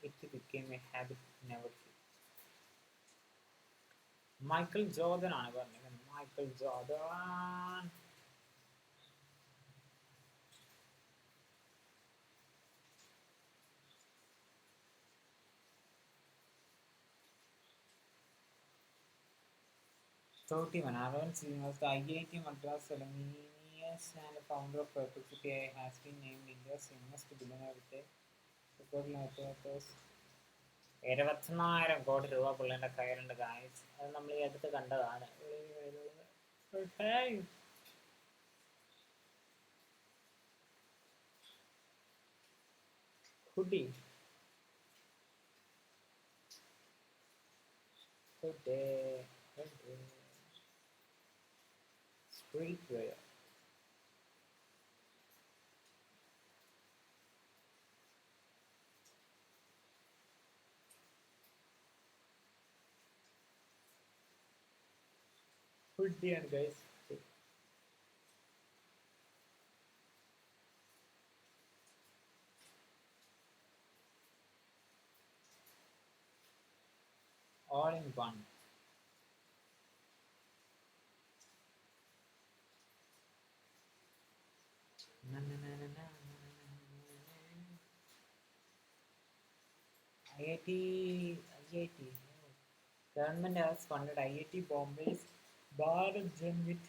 it became a habit, never quit. Michael Jordan ആണ് പറഞ്ഞത്. Michael Jordan. Arvind Srinivas, the IIT Madras alumnus and founder of Perplexity AI, has been named India's youngest billionaire with a record networth 70,000 കോടി രൂപ പുള്ളിൻ്റെ കയ്യിലുണ്ട് guys. അത് നമ്മൾ ഈ അടുത്ത് കണ്ടതാണ്. Hoodie streetwear. ഹുഡിയാണ് guys. All in one. IIT. Government has funded IIT Bombay's Bharat Jan with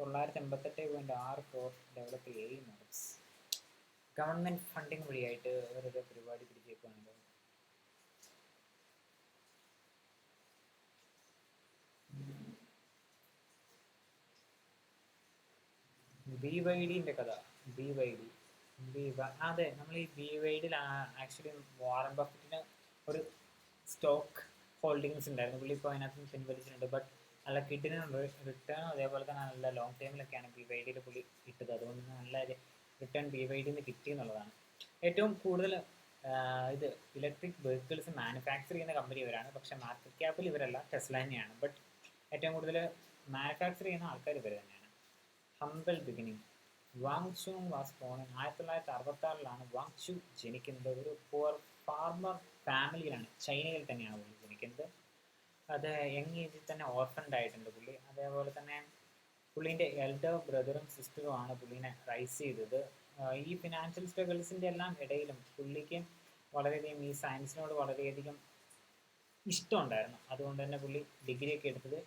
988.6 crore develop AI models. Government funding വഴിയായിട്ട് വെറുതെ പരിപാടി പിടിച്ചേക്കുവാണല്ലോ. BYDൻ്റെ കഥ. BYD. അതെ, നമ്മൾ ഈ BYDയിൽ ആക്ച്വലി വാറൻ ബഫറ്റിന് ഒരു സ്റ്റോക്ക് ഹോൾഡിങ്സ് ഉണ്ടായിരുന്നു. പുള്ളി ഇപ്പോൾ അതിനകത്ത് നിന്ന് പിൻവലിച്ചിട്ടുണ്ട്. ബട്ട് നല്ല കിഡിന് റിട്ടേൺ, അതേപോലെ തന്നെ നല്ല ലോങ് ടൈമിലൊക്കെയാണ് BYDയിൽ പുള്ളി ഇട്ടത്. അതുകൊണ്ട് നല്ല റിട്ടേൺ BYDയിൽ നിന്ന് കിട്ടി എന്നുള്ളതാണ്. ഏറ്റവും കൂടുതൽ ഇത് ഇലക്ട്രിക് വെഹിക്കിൾസ് മാനുഫാക്ചർ ചെയ്യുന്ന കമ്പനി ഇവരാണ്. പക്ഷേ മാർക്കറ്റ് ക്യാപ്പിൽ ഇവരല്ല, ടെസ്ല തന്നെയാണ്. ബട്ട് ഏറ്റവും കൂടുതൽ മാനുഫാക്ചർ ചെയ്യുന്ന ആൾക്കാർ ഇവർ തന്നെയാണ്. Humble beginning. Wang Chuan was born 1966 Wang Chu ജനിക്കുന്നത്. ഒരു പുവർ ഫാർമർ ഫാമിലിയിലാണ്, ചൈനയിൽ തന്നെയാണ് പുള്ളി ജനിക്കുന്നത്. അത് യങ് ഏജിൽ തന്നെ ഓർഫൻഡ് ആയിട്ടുണ്ട് പുള്ളി. അതേപോലെ തന്നെ പുള്ളീൻ്റെ എൽഡർ ബ്രദറും സിസ്റ്ററും ആണ് പുള്ളീനെ റൈസ് ചെയ്തത്. ഈ ഫിനാൻഷ്യൽ സ്ട്രഗിൾസിൻ്റെ എല്ലാം ഇടയിലും പുള്ളിക്ക് വളരെയധികം ഈ സയൻസിനോട് വളരെയധികം ഇഷ്ടമുണ്ടായിരുന്നു. അതുകൊണ്ട് തന്നെ പുള്ളി ഡിഗ്രിയൊക്കെ എടുത്തത്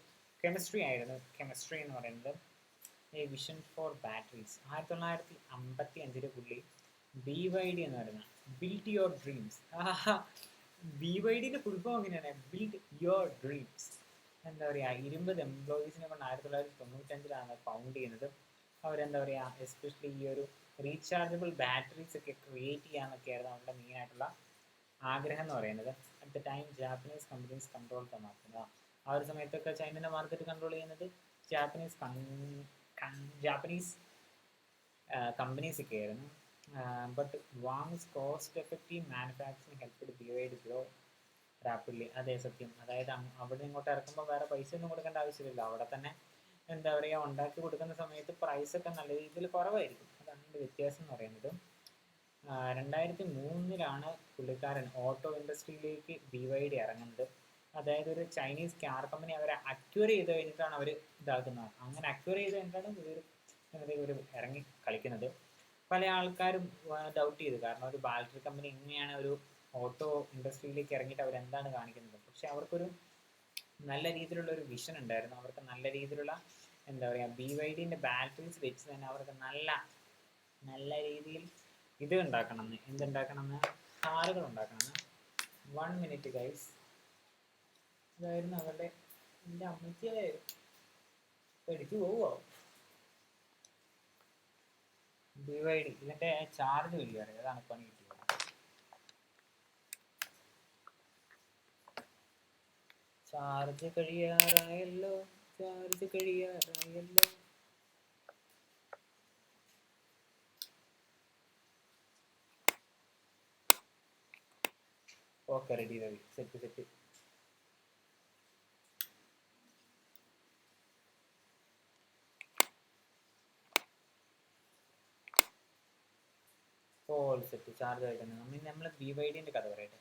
കെമിസ്ട്രി ആയിരുന്നു. കെമിസ്ട്രി എന്ന് പറയുന്നത് എ വിഷൻ ഫോർ ബാറ്ററീസ്. 1955 പുള്ളി BYD എന്ന് പറയുന്ന ബിൽഡ് യുവർ ഡ്രീംസ്. BYDയുടെ ഫുൾ ഫോം എങ്ങനെയാണ്? Build your dreams. എന്താ പറയുക, 20 എംപ്ലോയീസിനെ കൊണ്ട് 1995 ഫൗണ്ട് ചെയ്യുന്നത്. അവരെന്താ പറയുക, എസ്പെഷ്യലി ഈ ഒരു റീചാർജബിൾ ബാറ്ററീസ് ഒക്കെ ക്രിയേറ്റ് ചെയ്യാന്നൊക്കെ ആയിരുന്നു അവരുടെ മെയിൻ ആയിട്ടുള്ള ആഗ്രഹം എന്ന് പറയുന്നത്. At the time Japanese companies control the market. ആ ഒരു സമയത്തൊക്കെ ചൈനയുടെ മാർക്കറ്റ് കൺട്രോൾ ചെയ്യുന്നത് ജാപ്പനീസ് കമ്പനീസ് ഒക്കെ ആയിരുന്നു. But Wang's cost effective manufacturing helped BYD grow rapidly. അതേ സത്യം. അതായത് അവിടെ ഇങ്ങോട്ട് ഇറക്കുമ്പോൾ വേറെ പൈസ ഒന്നും കൊടുക്കേണ്ട ആവശ്യമില്ല. അവിടെ തന്നെ എന്താ പറയുക, ഉണ്ടാക്കി കൊടുക്കുന്ന സമയത്ത് പ്രൈസൊക്കെ നല്ല രീതിയിൽ കുറവായിരിക്കും. അതാണ് ഇതിൻ്റെ വ്യത്യാസം എന്ന് പറയുന്നത്. 2003 പുള്ളിക്കാരൻ ഓട്ടോ ഇൻഡസ്ട്രിയിലേക്ക് BYD ഇറങ്ങുന്നത്. അതായത് ഒരു ചൈനീസ് കാർ കമ്പനി അവരെ അക്വയർ ചെയ്ത് കഴിഞ്ഞിട്ടാണ് അവർ ഇതാക്കുന്നത്. അങ്ങനെ അക്വയർ ചെയ്ത് കഴിഞ്ഞിട്ടാണ് ഇവർ ഇറങ്ങി കളിക്കുന്നത്. പല ആൾക്കാരും ഡൗട്ട് ചെയ്തു, കാരണം ഒരു ബാറ്ററി കമ്പനി എങ്ങനെയാണ് ഒരു ഓട്ടോ ഇൻഡസ്ട്രിയിലേക്ക് ഇറങ്ങിയിട്ട് അവരെന്താണ് കാണിക്കുന്നത്. പക്ഷെ അവർക്കൊരു നല്ല രീതിയിലുള്ള ഒരു വിഷൻ ഉണ്ടായിരുന്നു. അവർക്ക് നല്ല രീതിയിലുള്ള എന്താ പറയുക, BYDൻ്റെ ബാറ്ററീസ് വെച്ച് തന്നെ അവർക്ക് നല്ല രീതിയിൽ ഇത് ഉണ്ടാക്കണമെന്ന്, എന്തുണ്ടാക്കണമെന്ന്, കാറുകൾ ഉണ്ടാക്കണമെന്ന്. 1 minute ഗൈസ്. അതായിരുന്നു അവരുടെ, എൻ്റെ അമ്മച്ചിയെ പേടിച്ചു പോവോ. BYD ഇതിൻ്റെ ചാർജ് കഴിയാറ്, അതാണ് പണി കിട്ടിയത്. ചാർജ് കഴിയാറായല്ലോ. Okay, ready. Set. Set charge ആയിട്ടുണ്ട്. നമ്മൾ BYDൻ്റെ കഥ പറയട്ടെ.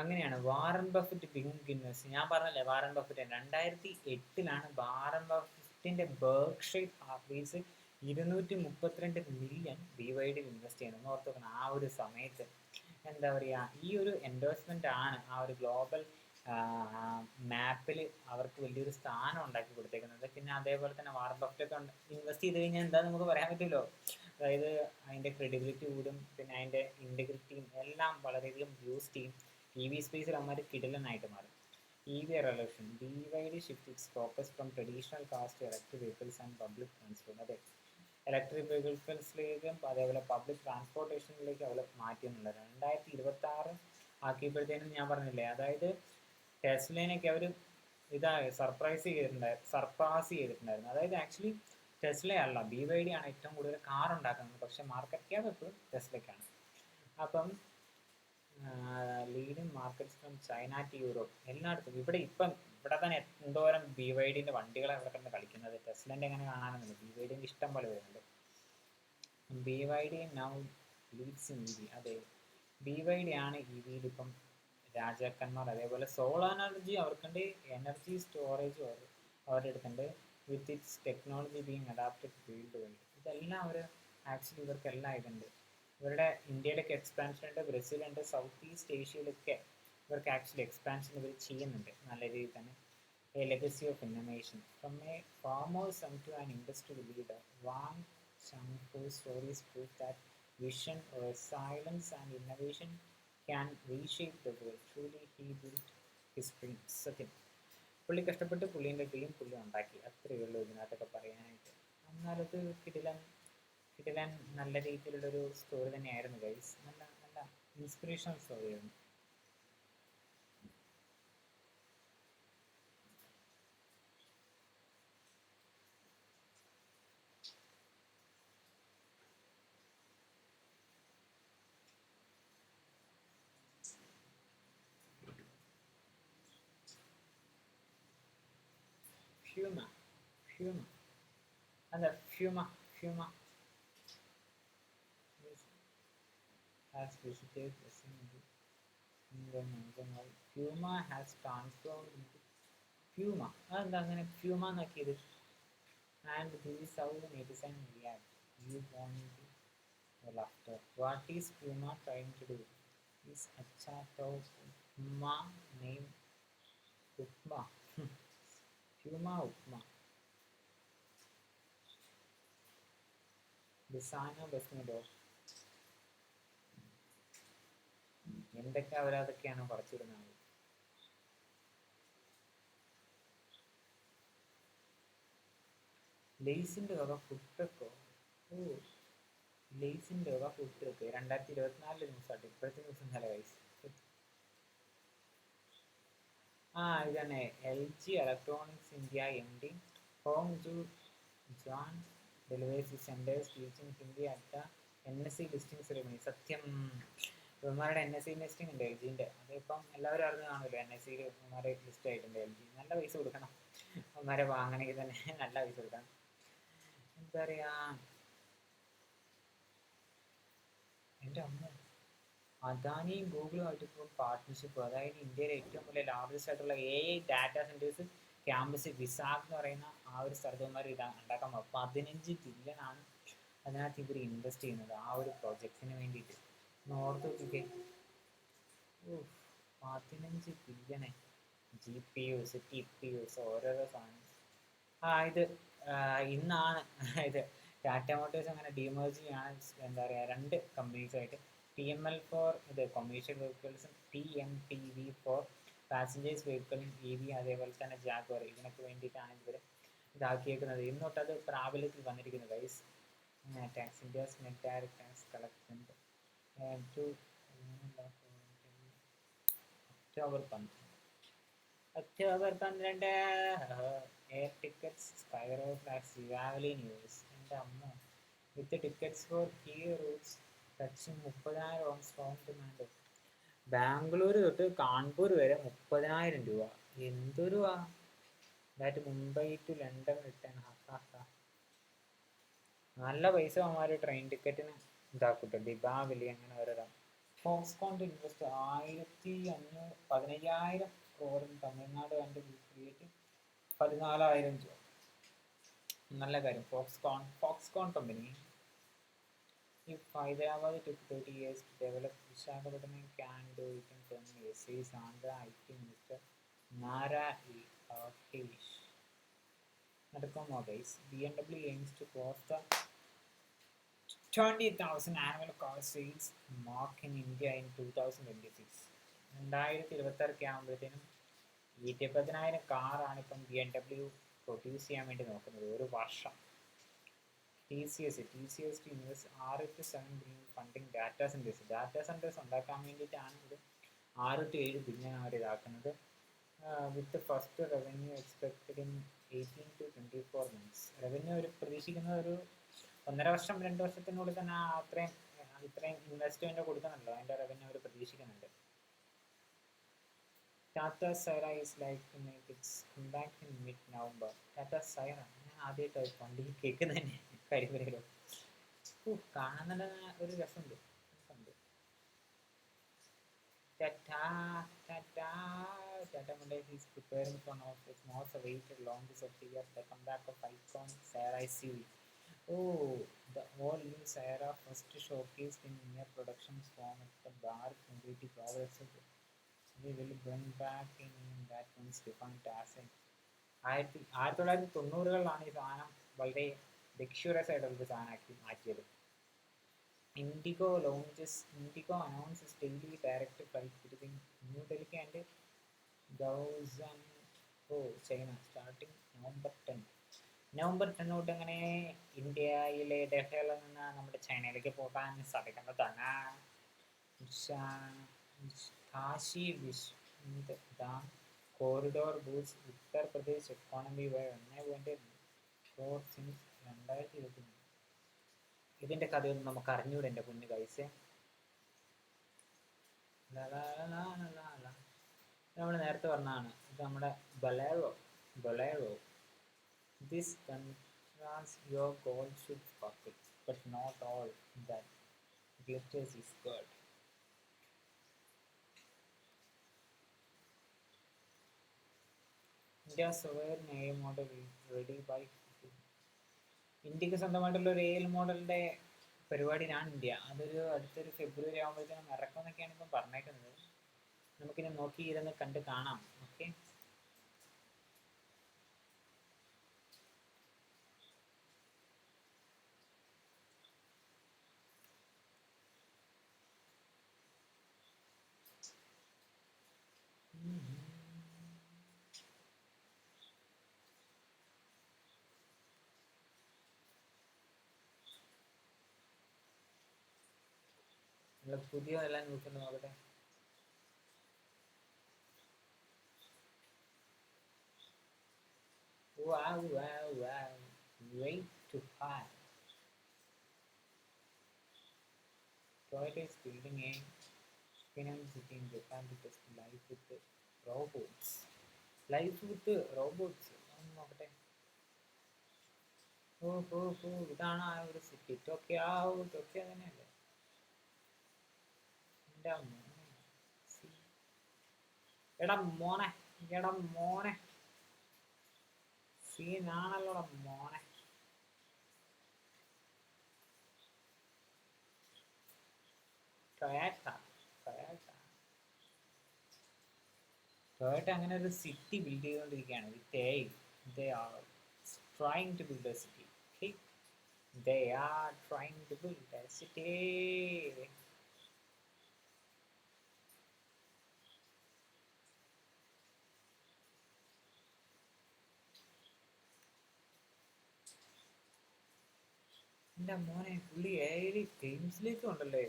അങ്ങനെയാണ് വാറൻ ബഫറ്റ് ബിഗ് ഇൻവെസ്റ്റ്. ഞാൻ പറഞ്ഞല്ലേ, വാറൻ ബഫറ്റ് 2008 വാറൻ ബഫറ്റിൻ്റെ ബർക്ക്ഷയർ ഹാത്വേസ് 232 മില്യൺ BYDയിൽ ഇൻവെസ്റ്റ് ചെയ്യുന്നത്. ഓർത്ത് വെക്കണം, ആ ഒരു സമയത്ത് എന്താ പറയുക, ഈ ഒരു എൻഡോഴ്സ്മെൻ്റ് ആണ് ആ ഒരു ഗ്ലോബൽ മാപ്പിൽ അവർക്ക് വലിയൊരു സ്ഥാനം ഉണ്ടാക്കി കൊടുത്തേക്കുന്നത്. പിന്നെ അതേപോലെ തന്നെ വാറൻ ബഫറ്റൊക്കെ ഇൻവെസ്റ്റ് ചെയ്ത് കഴിഞ്ഞാൽ എന്താ നമുക്ക് പറയാൻ പറ്റില്ലോ. അതായത് അതിൻ്റെ ക്രെഡിബിലിറ്റി കൂടും, പിന്നെ അതിൻ്റെ ഇൻറ്റഗ്രിറ്റിയും എല്ലാം വളരെയധികം ബൂസ്റ്റ് ചെയ്യും. EV സ്പേസിൽ അമ്മമാർ കിടിലനായിട്ട് മാറും. EV revolution. BYD shift its focus from traditional cars to electric vehicles and public transport. അതെ, ഇലക്ട്രിക് വെഹിക്കിൾസിലേക്കും അതേപോലെ പബ്ലിക് ട്രാൻസ്പോർട്ടേഷനിലേക്കും അവർ മാറ്റിയെന്നുള്ളത് 2026 ആക്കിയപ്പോഴത്തേനും ഞാൻ പറഞ്ഞില്ലേ, അതായത് ടെസ്ലയിനൊക്കെ അവർ സർപ്പാസ് ചെയ്തിട്ടുണ്ടായിരുന്നു. അതായത് ആക്ച്വലി ടെസ്ലയല്ല, BYD ആണ് ഏറ്റവും കൂടുതൽ കാർ ഉണ്ടാക്കുന്നത്. പക്ഷെ മാർക്കറ്റ് ക്യാപ് എപ്പോഴും ടെസ്ലയ്ക്കാണ്. അപ്പം leading markets from China to Europe എല്ലായിടത്തും. ഇവിടെ തന്നെ എന്തോരം BYDൻ്റെ വണ്ടികളെ അവിടെ കിടന്ന് കളിക്കുന്നത്. ടെസ്ലൻ്റെ എങ്ങനെ കാണാനൊന്നുമില്ല, BYDൻ്റെ ഇഷ്ടം പോലെ വരുന്നുണ്ട്. BYD now leads in EV. അതെ, BYD ആണ് EVയിൽ ഇപ്പം രാജാക്കന്മാർ. അതേപോലെ സോളാർ എനർജി അവർക്കുണ്ട്, എനർജി സ്റ്റോറേജ് അവരുടെ അടുത്തുണ്ട്. With its technology being adapted worldwide. ഇതെല്ലാം അവർ ആക്ച്വലി ഇവർക്കെല്ലാം ഇതുണ്ട്. ഇവരുടെ ഇന്ത്യയിലൊക്കെ എക്സ്പാൻഷൻ ഉണ്ട്, ബ്രസീലുണ്ട്, സൗത്ത് ഈസ്റ്റ് ഏഷ്യയിലൊക്കെ ഇവർക്ക് ആക്ച്വലി എക്സ്പാൻഷൻ ഇവർ ചെയ്യുന്നുണ്ട് നല്ല രീതിയിൽ തന്നെ. A legacy of innovation from a farmer son to an industrial leader. Wang Chuanfu stories prove that vision, resilience and innovation can reshape the world. Truly he built his dreams. സത്യം, പുള്ളി കഷ്ടപ്പെട്ട് പുള്ളീൻ്റെ dream പുള്ളി ഉണ്ടാക്കി. അത്രയേ ഉള്ളൂ ഇതിനകത്തൊക്കെ പറയാനായിട്ട്. എന്നാലത് കിടിലൻ നല്ല രീതിയിലുള്ളൊരു സ്റ്റോറി തന്നെയായിരുന്നു ഗൈസ്. നല്ല ഇൻസ്പിറേഷണൽ സ്റ്റോറിയായിരുന്നു. ഫ്യൂമ അല്ല ഫ്യൂമ has visited the Puma has transformed into Puma. അതെന്താ അങ്ങനെ Puma എന്നാക്കിയത്? And this is how the netizen react. You want laughter. What is Puma trying to do? Is Acha to Upma name Upma? Puma Upma. Designer Besmido. എന്തൊക്കെ അവരതൊക്കെയാണ് പറിച്ചിടുന്നത്. ലേസിന്റെ വക food ട്രക്കോ? ഓ, ലേസിന്റെ വക food truck 2024 ന്യൂസായിട്ട് ഇപ്പോഴത്തെ news ഒന്നല്ല വയസ്സ്. ഇത് തന്നെ L G electronics India M D home to John delivery centers teaching Hindi at N S C listing ceremony. സത്യം, ഇവന്മാരുടെ എൻ എസ് സി ലിസ്റ്റിംഗ് ഉണ്ട് എൽ ജിന്റെ. അതിപ്പം എല്ലാവരും അറിഞ്ഞു കാണുമല്ലോ, എൻ എസ് സിയിൽ ഇവന്മാരെ ലിസ്റ്റ് ആയിട്ടുണ്ട് എൽ ജി. നല്ല പൈസ കൊടുക്കണം ഇവന്മാരെ വാങ്ങണമെങ്കിൽ തന്നെ, നല്ല പൈസ കൊടുക്കണം. എന്താ പറയാ, എൻ്റെ അമ്മ അദാനിയും ഗൂഗിളുമായിട്ട് ഇപ്പോൾ പാർട്ട്ണർഷിപ്പ്. അതായത് ഇന്ത്യയിലെ ഏറ്റവും വലിയ ലാർജസ്റ്റ് ആയിട്ടുള്ള ഡാറ്റാ സെന്റേഴ്സ് ക്യാമ്പസ് വിസാഖ് എന്ന് പറയുന്ന ആ ഒരു സ്ഥലത്തുമാർ ഉണ്ടാക്കാൻ പോകും. 15 ബില്യണാണ് അതിനകത്ത് ഇവർ ഇൻവെസ്റ്റ് ചെയ്യുന്നത് ആ ഒരു പ്രൊജക്റ്റിന് വേണ്ടിയിട്ട്. നോർത്ത് നോക്കിക്കേ, 15 billion. GPUs, TPUs, ഓരോരോ സാധനം. ഇത് ഇന്നാണ് ഇത് ടാറ്റ മോട്ടോഴ്സ് അങ്ങനെ ഡീമേർജ് ചെയ്യാൻ, എന്താ പറയുക, 2 കമ്പനീസായിട്ട്. ടി എം എൽ ഫോർ ഇത് കൊമേഴ്ഷ്യൽ വെഹിക്കിൾസും T M T V for passengers വെഹിക്കിളും ഇ വി, അതേപോലെ തന്നെ ജാഗ്വർ, ഇതിനൊക്കെ വേണ്ടിയിട്ടാണ് ഇവർ ഇതാക്കിയേക്കുന്നത്. ഇന്ന് തൊട്ട് അത് പ്രാബല്യത്തിൽ വന്നിരിക്കുന്നത് guys. Tax India's net direct tax collection to October 12 air tickets skyrocket flax Diwali news. എൻ്റെ അമ്മ, with tickets for key routes touching 30,000 on strong demand. Bangalore തൊട്ട് കാൺപൂർ വരെ 30,000 രൂപ. എന്തൊരു that Mumbai to London return. നല്ല പൈസ അവന്മാർ ട്രെയിൻ ടിക്കറ്റിന് ഇതാക്കട്ടെ. ദീപാവലി അങ്ങനെ ഓരോരോ. Foxconn invest 15,000 crore Tamil Nadu and create 14,000 രൂപ. നല്ല കാര്യം. Foxconn company. If Hyderabad took 30 years to develop, Visakhapatnam can do it in 10 years, says Andhra IT Minister Nara Harish. Nadakamo guys, BMW aims to cross the 20,000 annual car sales mark in India in 2026. 2026 ആകുമ്പോഴത്തേനും 20,000 കാറാണ് ഇപ്പം BMW produce ചെയ്യാൻ വേണ്ടി നോക്കുന്നത് ഒരു വർഷം. TCS to invest 6 to 7 billion funding data centres ഉണ്ടാക്കാൻ വേണ്ടിയിട്ടാണ് ഇത് 6 to 7 ബില്യൺ അവർ ഇതാക്കുന്നത്. With first revenue expected in 18 to 24 months. Revenue അവർ പ്രതീക്ഷിക്കുന്നത് ഒരു 1.5 വർഷം 2 വർഷത്തിനുള്ളിൽ തന്നെ ഇത്രയും ഇൻവെസ്റ്റ്മെന്റ് കൊടുക്കുന്നുണ്ടല്ലോ, അതിൻ്റെ റവന്യൂ അവർ പ്രതീക്ഷിക്കുന്നുണ്ട്. Tata Sierra is like to make its comeback in mid-November. Tata Sierra ഞാൻ ആദ്യമായിട്ടാണ് പണ്ട് കേൾക്കുന്നത് തന്നെ. കരിമരയിലോ കാണാൻ നല്ല ഒരു രസമുണ്ട്. Tata Motors is preparing for one of its most awaited launches of the year, the comeback of icon Sierra SUV. The all-new Sierra first showcased in near production form at the Bharat Mobility Progress. We will bring back in that once defined as 1990-കളിലാണ് ഈ സാധനം വളരെ luxurious ആയിട്ടുള്ളൊരു സാധനമാക്കി മാറ്റിയത്. Indigo announces daily direct flight between New Delhi and China starting November 10. November 10 തൊട്ട് അങ്ങനെ ഇന്ത്യയിലെ ഡൽഹിയിൽ നിന്ന് നമ്മുടെ ചൈനയിലേക്ക് പോകാൻ സാധിക്കുന്നതാണ്. Kashi Vishwanath corridor boost Uttar Pradesh economy by 1.4 since 2023. ഇതിന്റെ കഥയൊന്നും നമുക്ക് അറിഞ്ഞൂടെ എൻ്റെ കുഞ്ഞു കൈസേ. നമ്മൾ നേരത്തെ പറഞ്ഞതാണ്, ഇത് നമ്മുടെ Bolero. This contrasts your gold should sparkle, but not all that glitters is gold. India's sovereign AI model is ready by ഇന്ത്യക്ക് സ്വന്തമായിട്ടുള്ള ഒരു AL മോഡലിന്റെ പരിപാടിയിലാണ് ഇന്ത്യ. അതൊരു അടുത്തൊരു ഫെബ്രുവരി ആകുമ്പോഴത്തേനും ഇറക്കുമെന്നൊക്കെയാണ് ഇപ്പം പറഞ്ഞേക്കുന്നത്. നമുക്കിനി നോക്കി ഇരുന്ന് കണ്ട് കാണാം. ഓക്കെ, നമ്മൾ പുതിയ എല്ലാ ന്യൂസ് ഉണ്ട് നോക്കട്ടെ. Wow, wow, wow. Wait to find. Toyota is building a finance city in Japan to test life with robots. Life with robots. നോക്കട്ടെ. ഇതാണ് ആ ഒരു സിറ്റി. ടോക്കിയോ. ടോക്കിയോ തന്നെയല്ലേ? എടാ മോനെ സീനാണല്ലോടാ മോനെ. ടൊയോട്ട അങ്ങനെ ഒരു സിറ്റി ബിൽഡ് ചെയ്തുകൊണ്ടിരിക്കുകയാണ്. they are trying to build a city. Okay, they are trying to build a city. എൻ്റെ മോനെ പുള്ളി ഗെയിംസിലേക്ക് ഉണ്ടല്ലേ.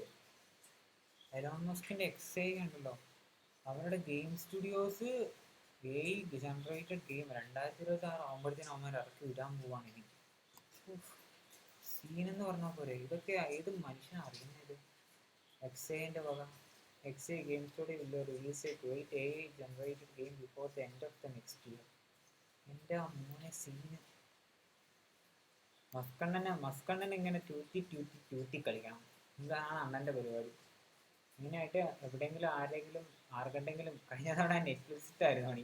എലോൺ മസ്കിന്റെ XAI ഉണ്ടല്ലോ, അവരുടെ game studios AI generated game 2026 ആകുമ്പോഴത്തേനും അവന്മാർ ഇറക്കി വിടാൻ പോവാണ് ഇനി. സീനെന്ന് പറഞ്ഞാൽ പോരെ. ഇതൊക്കെ ഏത് മനുഷ്യനാണ് അറിയുന്നത്? XAIന്റെ വക. XAI game studio will release A great AI generated game before the end of the next year. എൻ്റെ മോനെ സീന്. മസ്കണ്ണനെ ഇങ്ങനെ ട്യൂത്തി കളിക്കണം. ഇതാണ് അണ്ണൻ്റെ പരിപാടി. മെയിനായിട്ട് എവിടെയെങ്കിലും ആർക്കെങ്കിലും കഴിഞ്ഞ തവണ നെറ്റ്ഫ്ലിക്സിലായിരുന്നു പണി.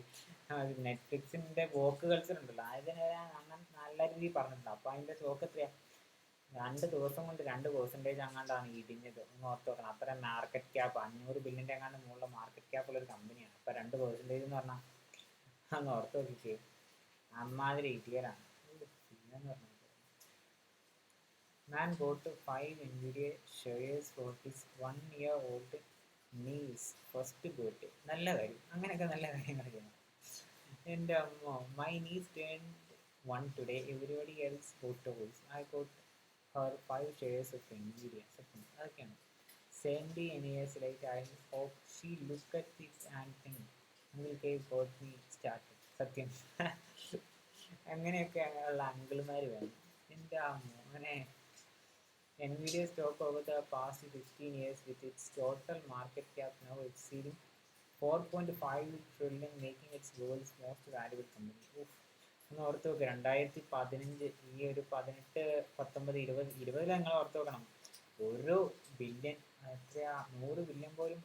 നെറ്റ്ഫ്ലിക്സിന്റെ വോക്ക് കൾച്ചർ ഉണ്ടല്ലോ, അതിനെ അങ്ങനെ നല്ല രീതിയിൽ പറഞ്ഞിട്ടുണ്ട്. അപ്പൊ അതിന്റെ സ്റ്റോക്ക് എത്രയാ? 2 ദിവസം കൊണ്ട് 2% അങ്ങാണ്ടാണ് ഇടിഞ്ഞത്. ഒന്ന് ഓർത്ത് നോക്കണം. അത്ര മാർക്കറ്റ് ക്യാപ്പ് 500 ബില്യന്റെ എങ്ങാണ്ട് മുകളിൽ മാർക്കറ്റ് ക്യാപ്പ് ഉള്ള ഒരു കമ്പനിയാണ്. അപ്പൊ 2% എന്ന് പറഞ്ഞാൽ ഒന്ന് ഓർത്ത് നോക്കിക്കേ. അമ്മാതിരി ഇടിയലാണ് എന്ന് പറഞ്ഞത്. Man bought 5 Nvidia shares for his 1-year-old niece first birthday. നല്ല കാര്യം, അങ്ങനെയൊക്കെ നല്ല കാര്യങ്ങൾ ചെയ്യണം. എൻ്റെ അമ്മോ, my niece turned 1 today. Everybody else bought toys. I got her 5 shares of Nvidia. അതൊക്കെയാണ്. 70 years later, I hope she look at this and think Uncle K got me started. സത്യം. അങ്ങനെയൊക്കെ ഉള്ള അങ്കിൾമാർ വേണം. എൻ്റെ അമ്മോ, അങ്ങനെ Nvidia stock over the past 15 years with its total market cap now exceeding 4.5 trillion, making it world's most valuable company. ഒന്ന് ഓർത്ത് നോക്ക്. 2015 ഈ ഒരു 18, 19, 20 നിങ്ങൾ ഓർത്ത് നോക്കണം. ഒരു ബില്യൺ എത്രയാ? 100 ബില്യൺ പോലും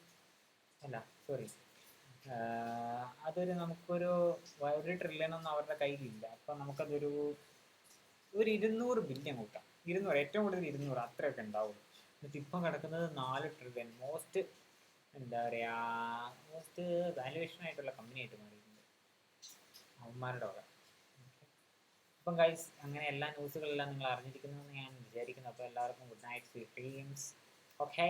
അല്ല, സോറി, അതൊരു നമുക്കൊരു 1 ട്രില്യൺ ഒന്നും അവരുടെ കയ്യിലില്ല. അപ്പൊ നമുക്കതൊരു 200 ബില്യൺ കൂട്ടാം. 200, ഏറ്റവും കൂടുതൽ 200, അത്രയൊക്കെ ഉണ്ടാവുള്ളൂ. എന്നിട്ട് ഇപ്പം കിടക്കുന്നത് 4 ട്രില്യൺ. മോസ്റ്റ് വാല്യുവേഷൻ ആയിട്ടുള്ള കമ്പനി ആയിട്ട് മാറിയിട്ടുണ്ട് അവന്മാരുടെ വക. അപ്പം ഗൈസ്, അങ്ങനെ എല്ലാ ന്യൂസുകളെല്ലാം നിങ്ങൾ അറിഞ്ഞിരിക്കുന്നു എന്ന് ഞാൻ വിചാരിക്കുന്നു. അപ്പോൾ എല്ലാവർക്കും good night, sweet dreams. Okay.